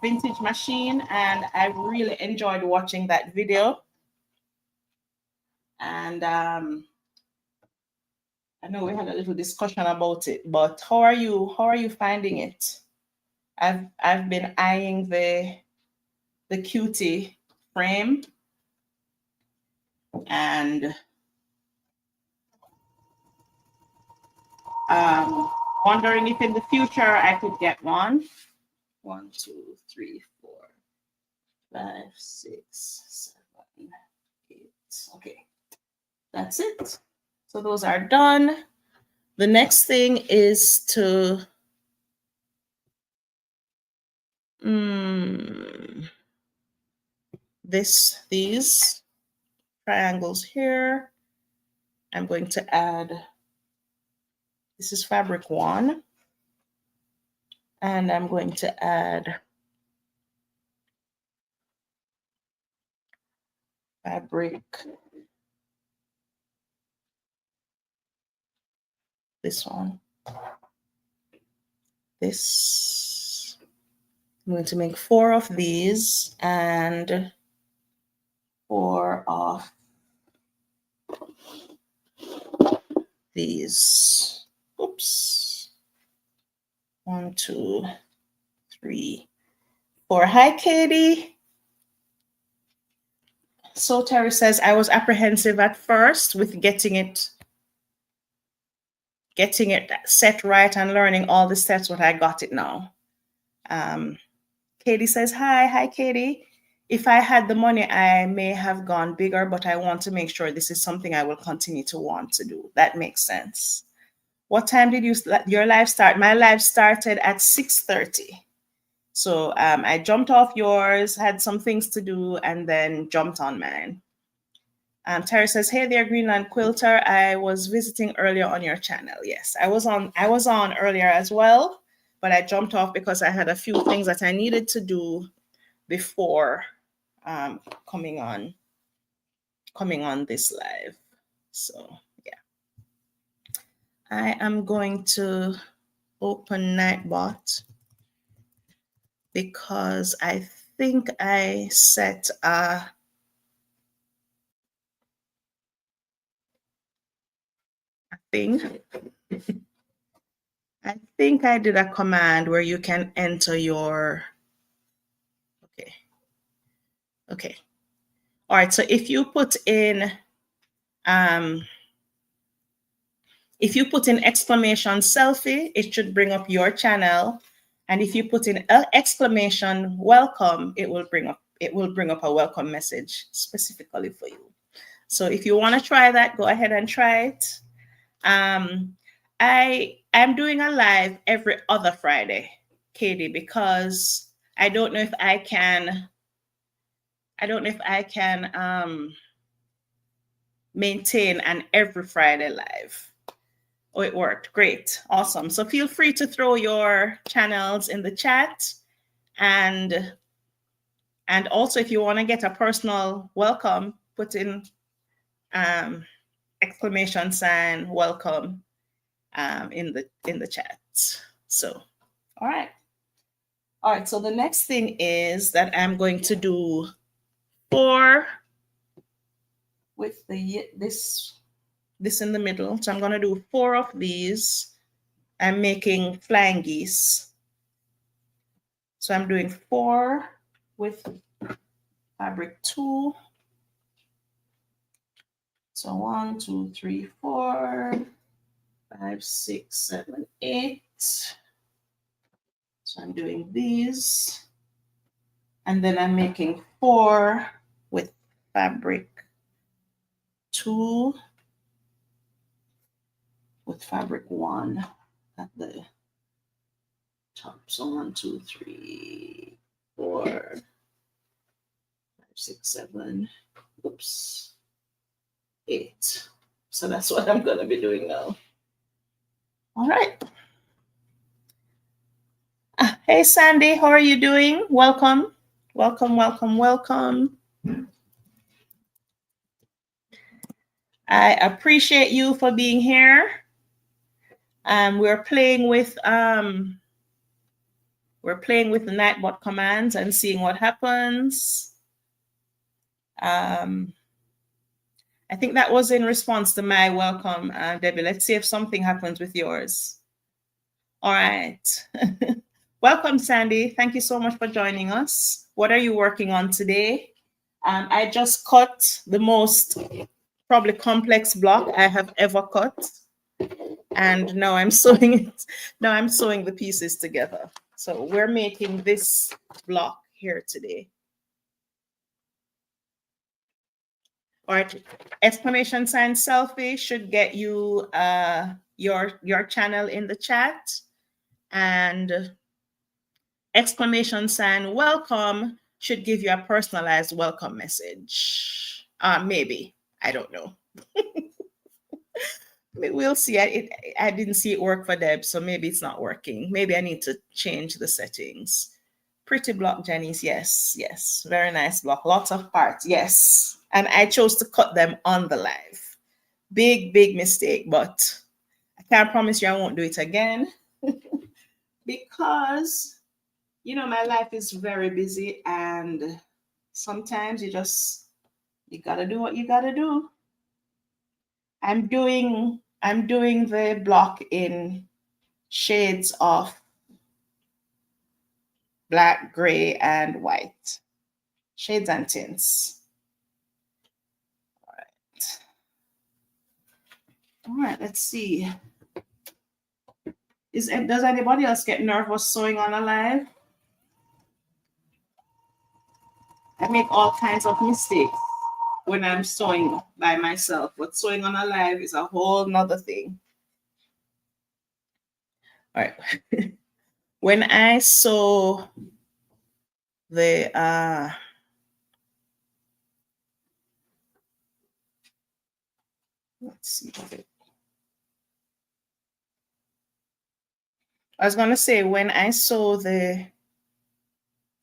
vintage machine, and I really enjoyed watching that video. And I know we had a little discussion about it, but how are you finding it? I've been eyeing the cutie frame, and wondering if in the future I could get one. 1, 2, 3, 4, 5, 6, 7, 8. Okay, that's it. So those are done. The next thing is to these triangles here. I'm going to add, this is fabric 1, and I'm going to add fabric, this one, this. I'm going to make 4 of these and 4 of these. Oops. 1, 2, 3, 4. Hi, Katie. So Terry says, I was apprehensive at first with getting it set right and learning all the steps, but I got it now. Katie says, hi, Katie. If I had the money, I may have gone bigger, but I want to make sure this is something I will continue to want to do. That makes sense. What time did your live start? My live started at 6:30. So I jumped off yours, had some things to do, and then jumped on mine. Terry says, hey there, Greenland Quilter. I was visiting earlier on your channel. Yes, I was on earlier as well, but I jumped off because I had a few things that I needed to do before coming on this live. So yeah, I am going to open Nightbot because I think I set a thing. I think I did a command where you can enter your, okay. All right, so if you put in exclamation selfie, it should bring up your channel. And if you put in exclamation welcome, it will bring up a welcome message specifically for you. So if you want to try that, go ahead and try it. I'm doing a live every other Friday, Katie, because I don't know if I can maintain an every Friday live. Oh, it worked. Great. Awesome. So feel free to throw your channels in the chat. And also, if you want to get a personal welcome, put in exclamation sign welcome in the chat. So, all right. All right. So the next thing is that I'm going to do 4 with this in the middle. So I'm going to do 4 of these. I'm making flying geese. So I'm doing 4 with fabric 2. So 1, 2, 3, 4, 5, 6, 7, 8. So I'm doing these. And then I'm making 4 with fabric 2 with fabric 1 at the top. So 1, 2, 3, 4, 5, 6, 7. Oops. 8. So that's what I'm going to be doing now. All right. Hey, Sandy, how are you doing? Welcome. Welcome, welcome, welcome. I appreciate you for being here. We're playing with the Nightbot commands and seeing what happens. I think that was in response to my welcome, Debbie. Let's see if something happens with yours. All right. Welcome, Sandy. Thank you so much for joining us. What are you working on today? I just cut the most probably complex block I have ever cut. And now I'm sewing it. Now I'm sewing the pieces together. So we're making this block here today. All right, exclamation sign selfie should get you your channel in the chat, and exclamation sign welcome should give you a personalized welcome message. Maybe, I don't know. We'll see. I didn't see it work for Deb, so maybe it's not working. Maybe I need to change the settings. Pretty block, Janice. Yes, yes. Very nice block. Lots of parts. Yes. And I chose to cut them on the live. Big, big mistake, but I can't promise you I won't do it again because, you know, my life is very busy and sometimes you gotta do what you gotta do. I'm doing the block in shades of black, gray, and white. Shades and tints. All right, let's see. Does anybody else get nervous sewing on a live? I make all kinds of mistakes when I'm sewing by myself, but sewing on a live is a whole nother thing. All right. When I sew the let's see. I was gonna say when I sew the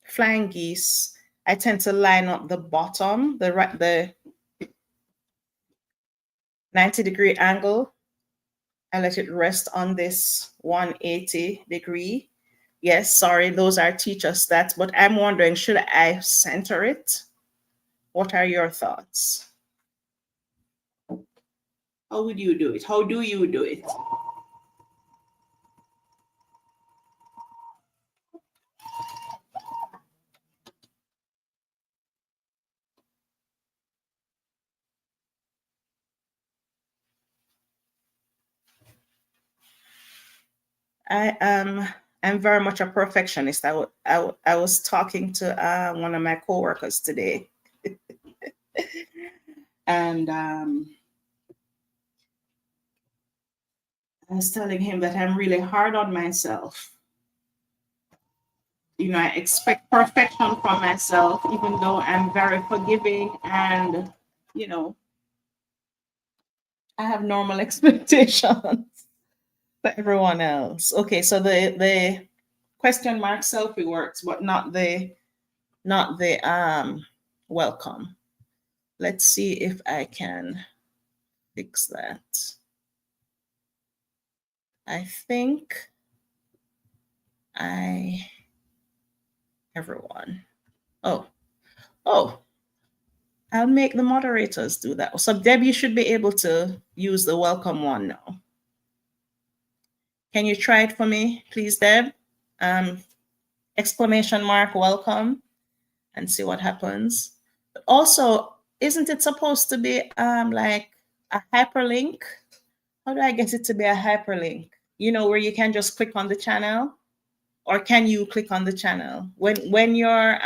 flying geese, I tend to line up the bottom, the 90-degree angle. I let it rest on this 180-degree. Yes, sorry, those are teacher stats, but I'm wondering, should I center it? What are your thoughts? How would you do it? How do you do it? I'm very much a perfectionist. I was talking to one of my coworkers today, and I was telling him that I'm really hard on myself. You know, I expect perfection from myself, even though I'm very forgiving and, you know, I have normal expectations. for everyone else. Okay, so the question mark selfie works, but not the welcome. Let's see if I can fix that. I think everyone. Oh, I'll make the moderators do that. So Deb, you should be able to use the welcome one now. Can you try it for me, please, Deb? Exclamation mark welcome, and see what happens. But also, isn't it supposed to be like a hyperlink? How do I get it to be a hyperlink? You know, where you can just click on the channel, or can you click on the channel when your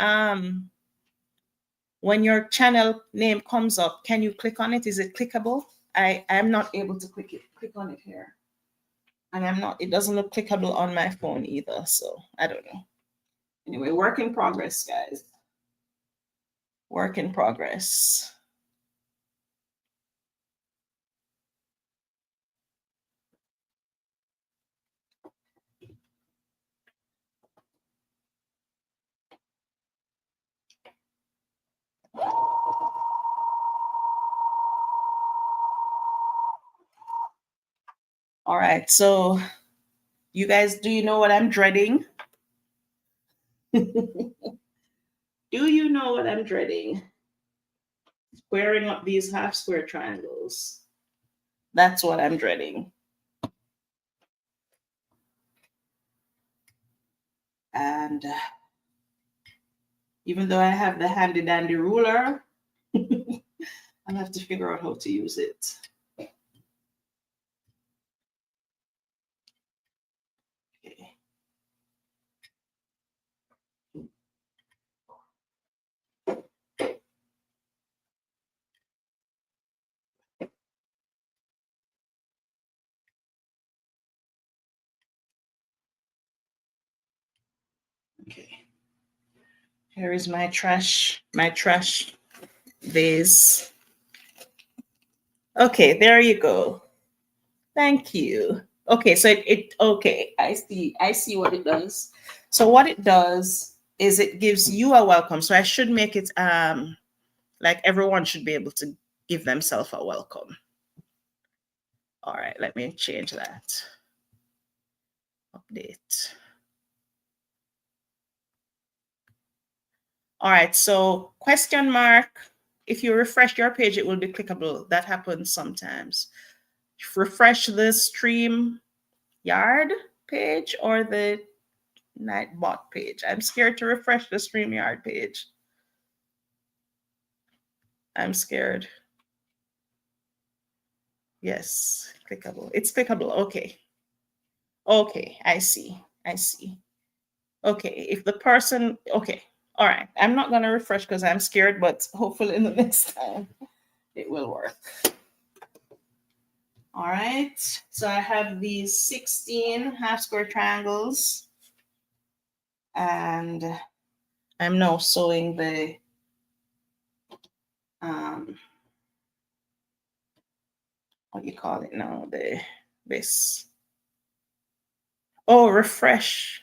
channel name comes up? Can you click on it? Is it clickable? I'm not able to click on it here, and it doesn't look clickable on my phone either. So I don't know. Anyway, work in progress, guys. Work in progress. All right, so you guys, do you know what I'm dreading? Do you know what I'm dreading? Squaring up these half square triangles. That's what I'm dreading. And even though I have the handy dandy ruler, I'll have to figure out how to use it. Okay. Okay. Here is my trash vase. Okay, there you go. Thank you. Okay, so okay, I see what it does. So what it does is it gives you a welcome. So I should make it like everyone should be able to give themselves a welcome. All right, let me change that. Update. All right, so question mark. If you refresh your page, it will be clickable. That happens sometimes. Refresh the stream yard page or the Nightbot page. I'm scared to refresh the StreamYard page. I'm scared. Yes, clickable. It's clickable. Okay. Okay, I see. Okay, if the person, okay. All right. I'm not going to refresh because I'm scared, but hopefully in the next time it will work. All right. So I have these 16 half square triangles, and I'm now sewing the what do you call it now? This. Oh, refresh.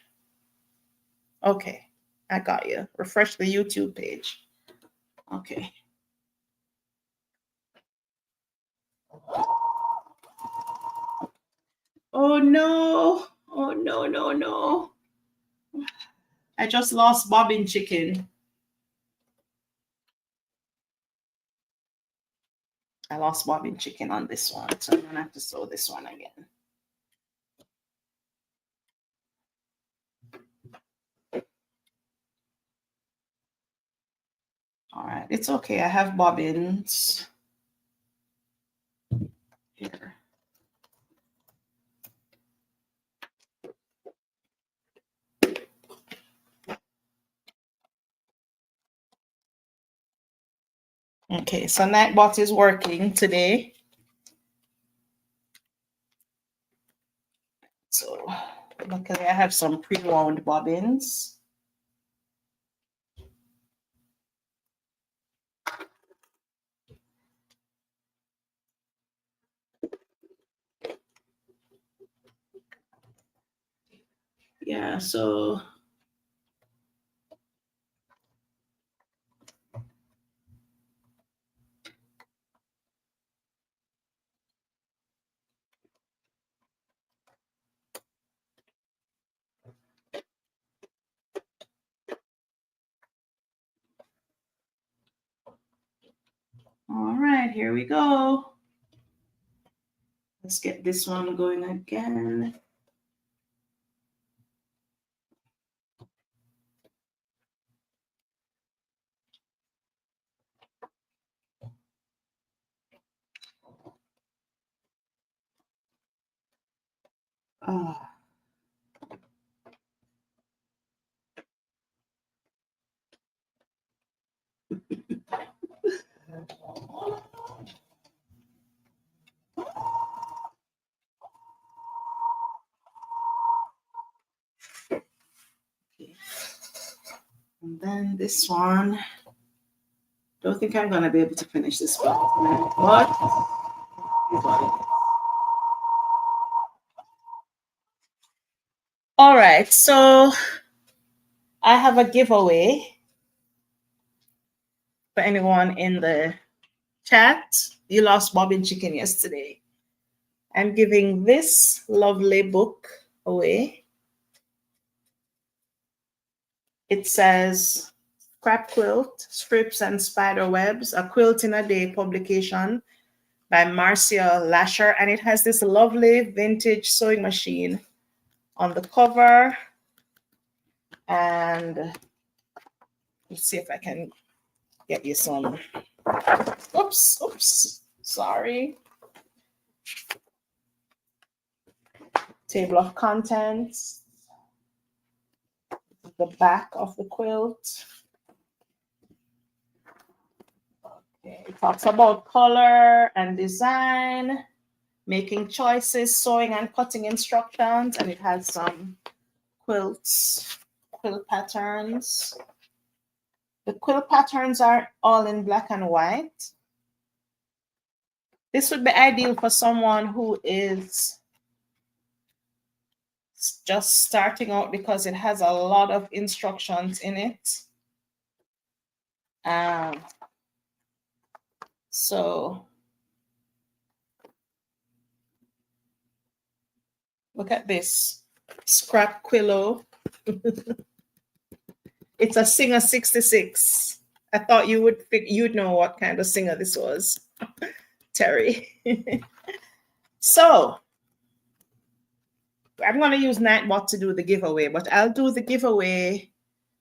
Okay, I got you. Refresh the YouTube page. Okay. Oh no. Oh no, no, no. I just lost bobbin chicken. I lost bobbin chicken on this one, so I'm gonna have to sew this one again. All right, it's okay. I have bobbins here. Okay, so Nightbot is working today. So luckily I have some pre-wound bobbins. yeah, so all right, here we go. Let's get this one going again. Oh. And then this one. Don't think I'm gonna be able to finish this block tonight, but all right, so I have a giveaway for anyone in the chat. You lost bobbin chicken yesterday. I'm giving this lovely book away. It says Scrap Quilt, Strips and Spider Webs, a Quilt in a Day publication by Marcia Lasher. And it has this lovely vintage sewing machine on the cover. And let's see if I can get you some. Oops, sorry. Table of contents. The back of the quilt. Okay, it talks about color and design, making choices, sewing and cutting instructions, and it has some quilt patterns. The quilt patterns are all in black and white. This would be ideal for someone who is just starting out because it has a lot of instructions in it. So look at this scrap quillo. It's a Singer 66. I thought you'd know what kind of Singer this was, Terry. So I'm going to use Nightbot to do the giveaway, but I'll do the giveaway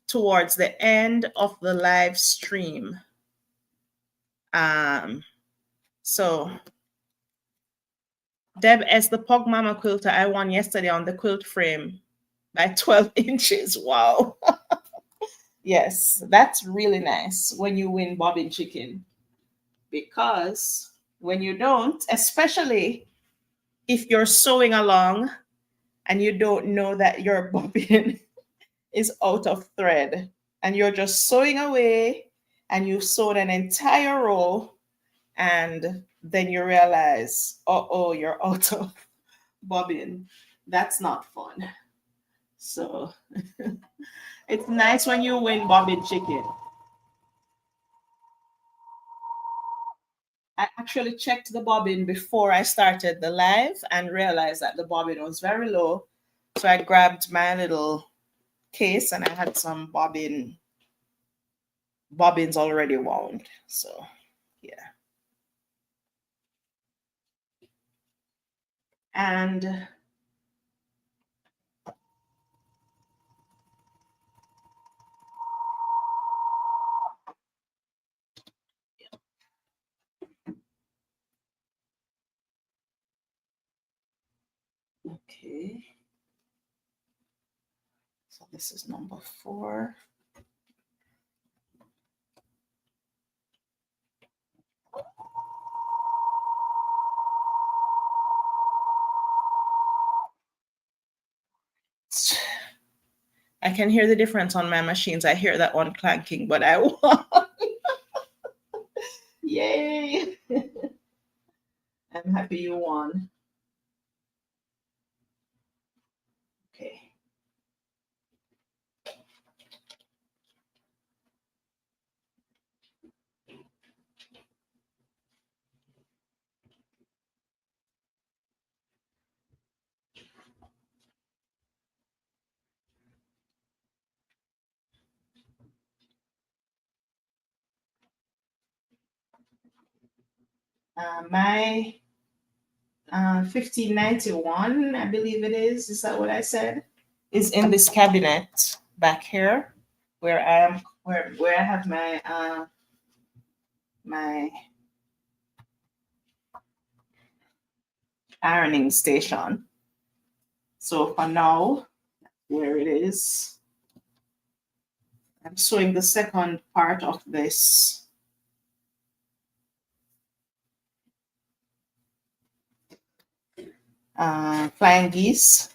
towards the end of the live stream. So Deb S, the Pog Mama quilter I won yesterday on the quilt frame by 12 inches. Wow. Yes, that's really nice when you win bobbin chicken, because when you don't, especially if you're sewing along and you don't know that your bobbin is out of thread and you're just sewing away and you've sewed an entire row and then you realize, oh, you're out of bobbin. That's not fun. So it's nice when you win bobbin chicken. I actually checked the bobbin before I started the live and realized that the bobbin was very low. So I grabbed my little case and I had some bobbins already wound. So yeah. And okay. So this is number 4. I can hear the difference on my machines. I hear that one clanking, but I won. Yay. I'm happy you won. Okay. My 1591, I believe it is. Is that what I said? Is in this cabinet back here, where I am, where I have my my ironing station. So for now, where it is, I'm sewing the second part of this. Flying geese,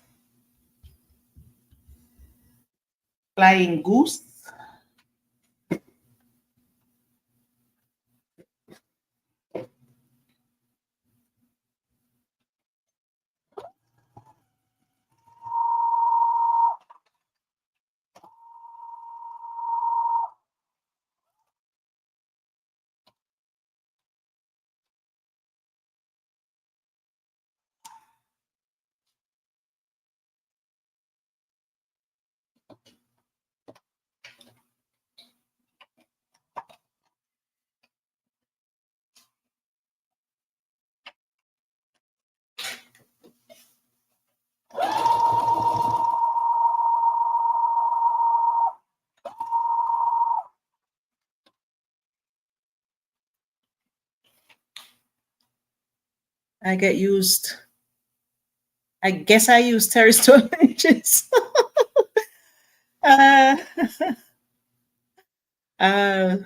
flying goose, I get used. I guess I use Terry's 12 inches. uh, uh,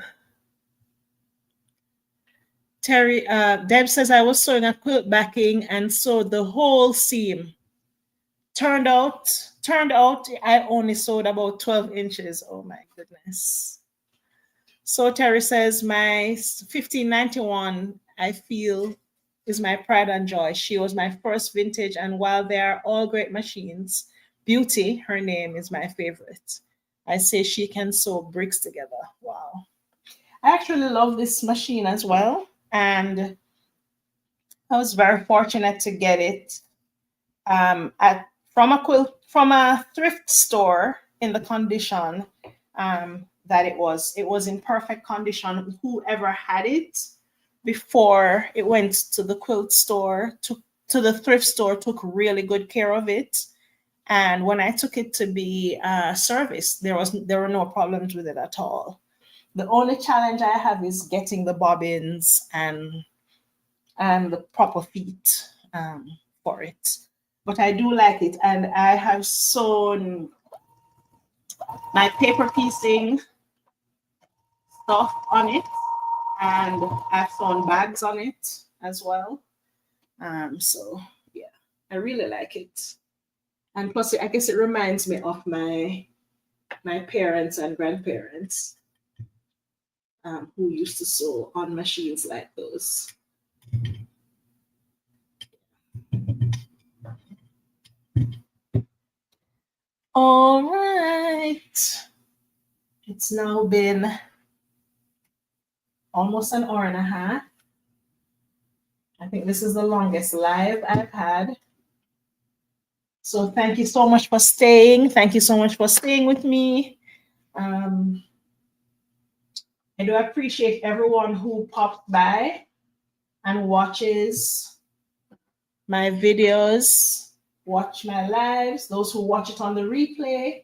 Terry, Deb says I was sewing a quilt backing and sewed the whole seam. Turned out, I only sewed about 12 inches. Oh my goodness. So Terry says my 1591, I feel, is my pride and joy. She was my first vintage, and while they are all great machines, Beauty, her name, is my favorite. I say she can sew bricks together. Wow. I actually love this machine as well, and I was very fortunate to get it from a thrift store in the condition that it was. It was in perfect condition. Whoever had it before it went to the quilt store, to the thrift store, took really good care of it. And when I took it to be serviced, there were no problems with it at all. The only challenge I have is getting the bobbins and the proper feet for it. But I do like it, and I have sewn my paper piecing stuff on it, and I've sewn bags on it as well. So yeah, I really like it. And plus, I guess it reminds me of my parents and grandparents who used to sew on machines like those. All right. It's now been almost an hour and a half. I think this is the longest live I've had. So thank you so much for staying. Thank you so much for staying with me. I do appreciate everyone who popped by and watches my videos, watch my lives, those who watch it on the replay.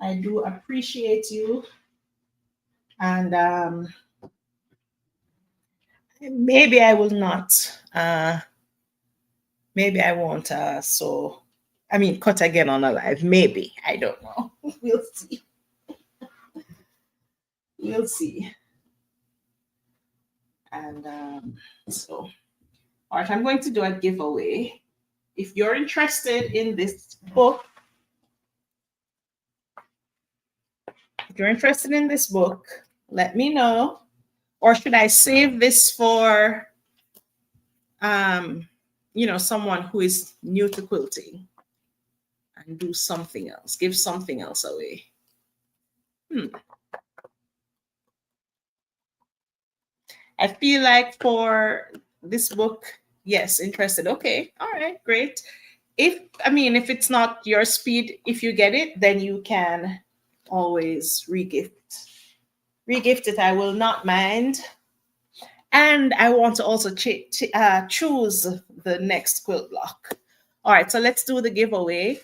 I do appreciate you. And maybe I will not, maybe I won't, cut again on a live. Maybe, I don't know. We'll see. We'll see. And all right, I'm going to do a giveaway. If you're interested in this book, let me know. Or should I save this for, someone who is new to quilting and do something else, give something else away? I feel like for this book, yes, interested. Okay, all right, great. If it's not your speed, if you get it, then you can always regift it. I will not mind. And I want to also choose the next quilt block. All right, so let's do the giveaway.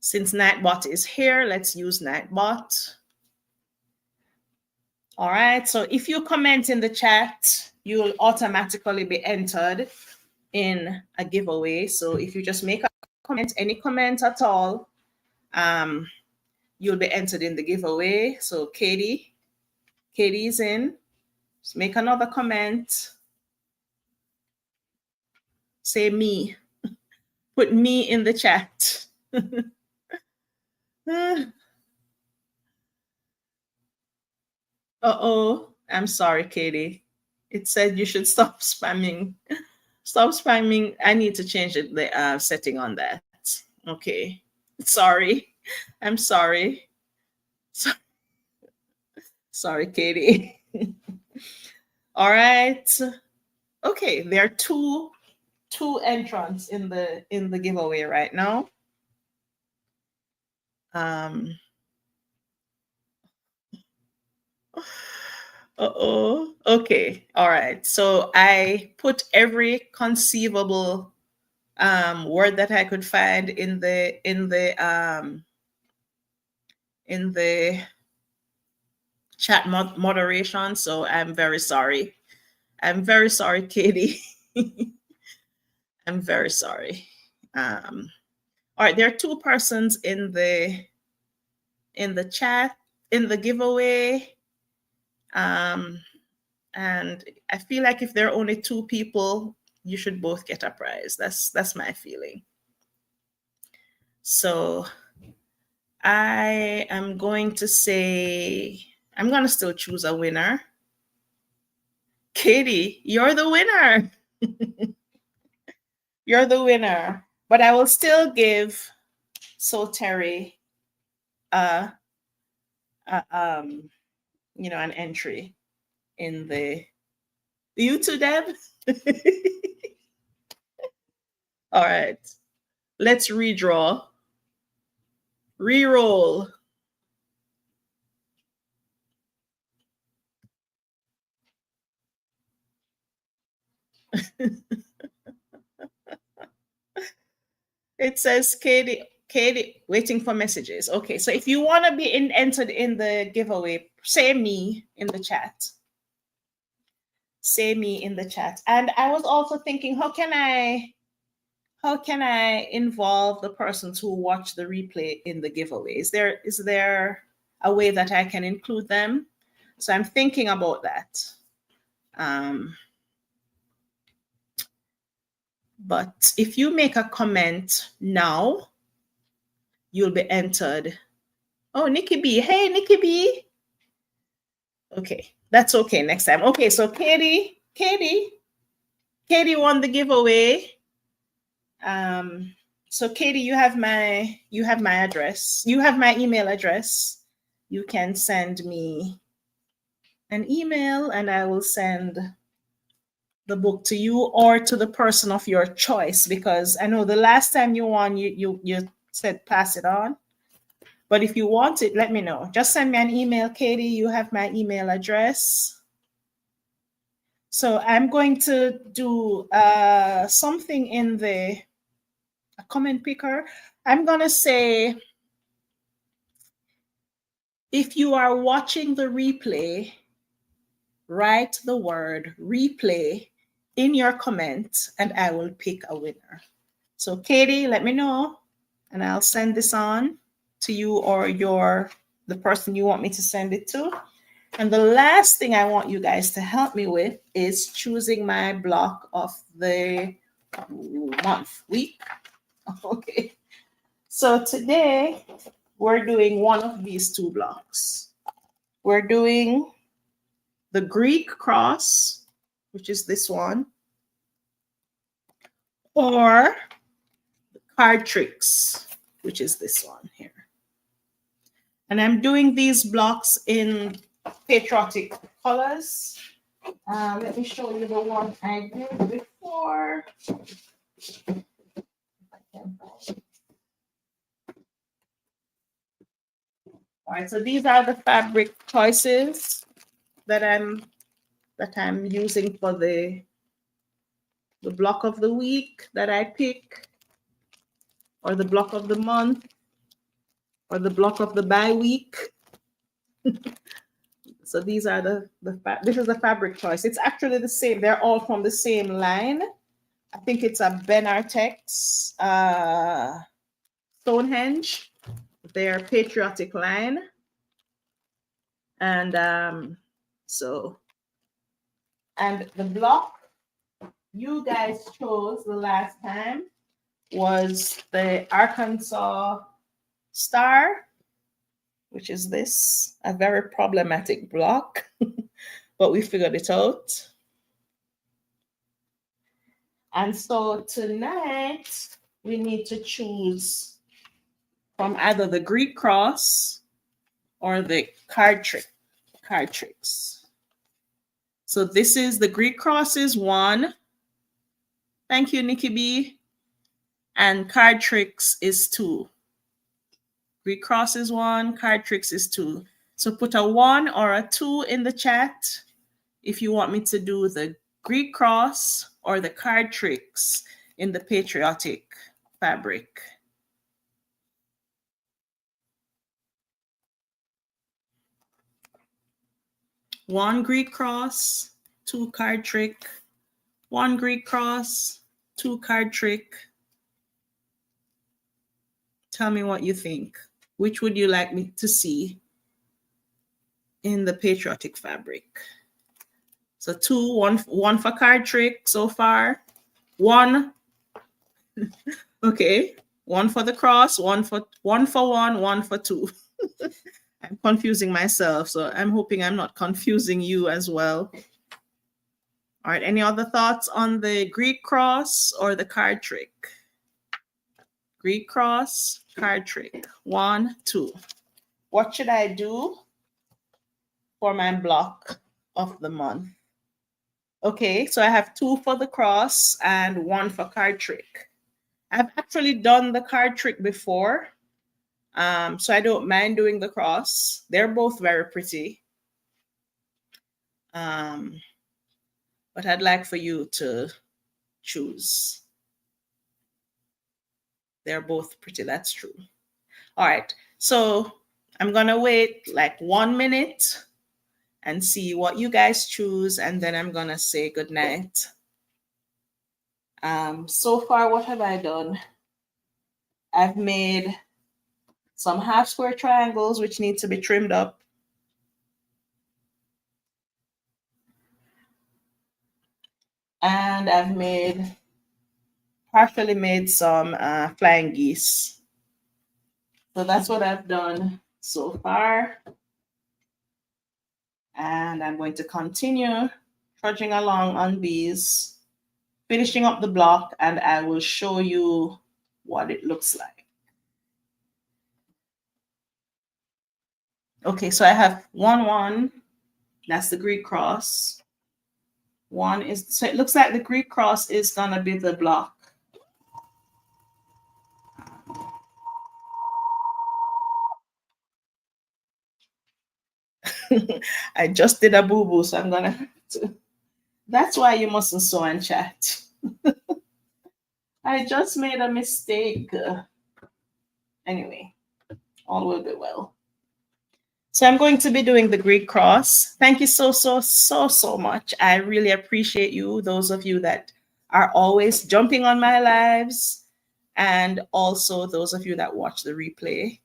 Since Nightbot is here, let's use Nightbot. All right, so if you comment in the chat, you'll automatically be entered in a giveaway. So if you just make a comment, any comment at all, you'll be entered in the giveaway. So Katie's in. Just make another comment. Say me. Put me in the chat. Uh-oh. I'm sorry, Katie. It said you should stop spamming. Stop spamming. I need to change the setting on that. Okay. Sorry. I'm sorry. Sorry, Katie. All right. Okay, there are two entrants in the giveaway right now. Uh-oh. Okay. All right. So I put every conceivable word that I could find in the chat moderation. So I'm very sorry. I'm very sorry, Katie. I'm very sorry. All right, there are two persons in the chat in the giveaway. And I feel like if there are only two people, you should both get a prize. That's my feeling. So I am going to say, I'm going to still choose a winner. Katie, you're the winner. You're the winner. But I will still give Terry an entry in the you too, Deb. All right, let's redraw. Reroll. It says Katie, waiting for messages. Okay, so if you want to be entered in the giveaway, say me in the chat. Say me in the chat. And I was also thinking, how can I involve the persons who watch the replay in the giveaway? Is there a way that I can include them? So I'm thinking about that. But if you make a comment now, you'll be entered. Oh, Nikki B. Hey, Nikki B. Okay, that's okay next time. Okay, so Katie won the giveaway. So Katie, you have my address. You have my email address. You can send me an email and I will send the book to you or to the person of your choice, because I know the last time you won, you said pass it on. But if you want it, let me know. Just send me an email, Katie. You have my email address. So I'm going to do something in the comment picker. I'm going to say, if you are watching the replay, write the word replay in your comment and I will pick a winner. So Katie, let me know and I'll send this on to you or the person you want me to send it to. And the last thing I want you guys to help me with is choosing my block of the week. Okay. So today we're doing one of these two blocks. We're doing the Greek cross, which is this one, or the card tricks, which is this one here. And I'm doing these blocks in patriotic colors. Let me show you the one I did before. All right, so these are the fabric choices that I'm that I'm using for the block of the week that I pick, or the block of the month, or the block of the bi-week. So these are this is the fabric choice. It's actually the same. They're all from the same line. I think it's a Ben Artex Stonehenge, their patriotic line. And and the block you guys chose the last time was the Arkansas Star, which is this, a very problematic block, but we figured it out. And so tonight we need to choose from either the Greek cross or the card tricks. So this is the Greek cross is 1. Thank you, Nikki B. And card tricks is 2. Greek cross is 1, card tricks is 2. So put a 1 or a 2 in the chat if you want me to do the Greek cross or the card tricks in the patriotic fabric. One Greek cross, 2 card trick, 1 Greek cross, 2 card trick. Tell me what you think. Which would you like me to see in the patriotic fabric? So 2, 1 for card trick so far. 1. Okay. 1 for the cross, 1 for 1, 1 for 2. I'm confusing myself, so I'm hoping I'm not confusing you as well. All right, any other thoughts on the Greek cross or the card trick? Greek cross, card trick, 1, 2. What should I do for my block of the month? Okay, so I have 2 for the cross and 1 for card trick. I've actually done the card trick before, so I don't mind doing the cross. They're both very pretty. But I'd like for you to choose. They're both pretty, that's true. All right, so I'm gonna wait like 1 minute and see what you guys choose, and then I'm gonna say good night. So far, what have I done? I've made some half square triangles which need to be trimmed up. And I've partially made some flying geese. So that's what I've done so far. And I'm going to continue trudging along on these, finishing up the block, and I will show you what it looks like. Okay, so I have 1, 1. That's the Greek cross. 1 is, so it looks like the Greek cross is gonna be the block. I just did a boo-boo, so I'm gonna have to. That's why you mustn't sew and chat. I just made a mistake. Anyway, all will be well. So I'm going to be doing the Greek cross. Thank you so much. I really appreciate you, those of you that are always jumping on my lives, and also those of you that watch the replay.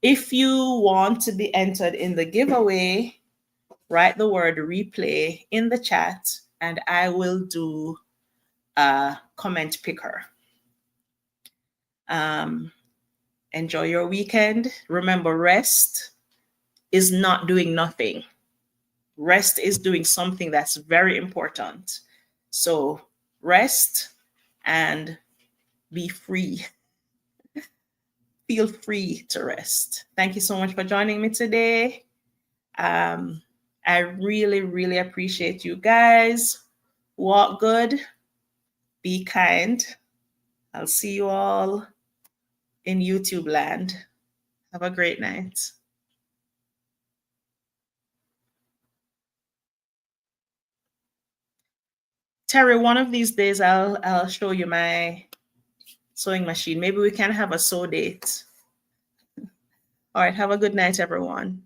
If you want to be entered in the giveaway, write the word replay in the chat, and I will do a comment picker. Enjoy your weekend. Remember, rest is not doing nothing. Rest is doing something that's very important. So rest and be free. Feel free to rest. Thank you so much for joining me today. I really appreciate you guys. Walk good. Be kind. I'll see you all in YouTube land. Have a great night. Terry, one of these days I'll show you my sewing machine. Maybe we can have a sew date. All right, have a good night, everyone.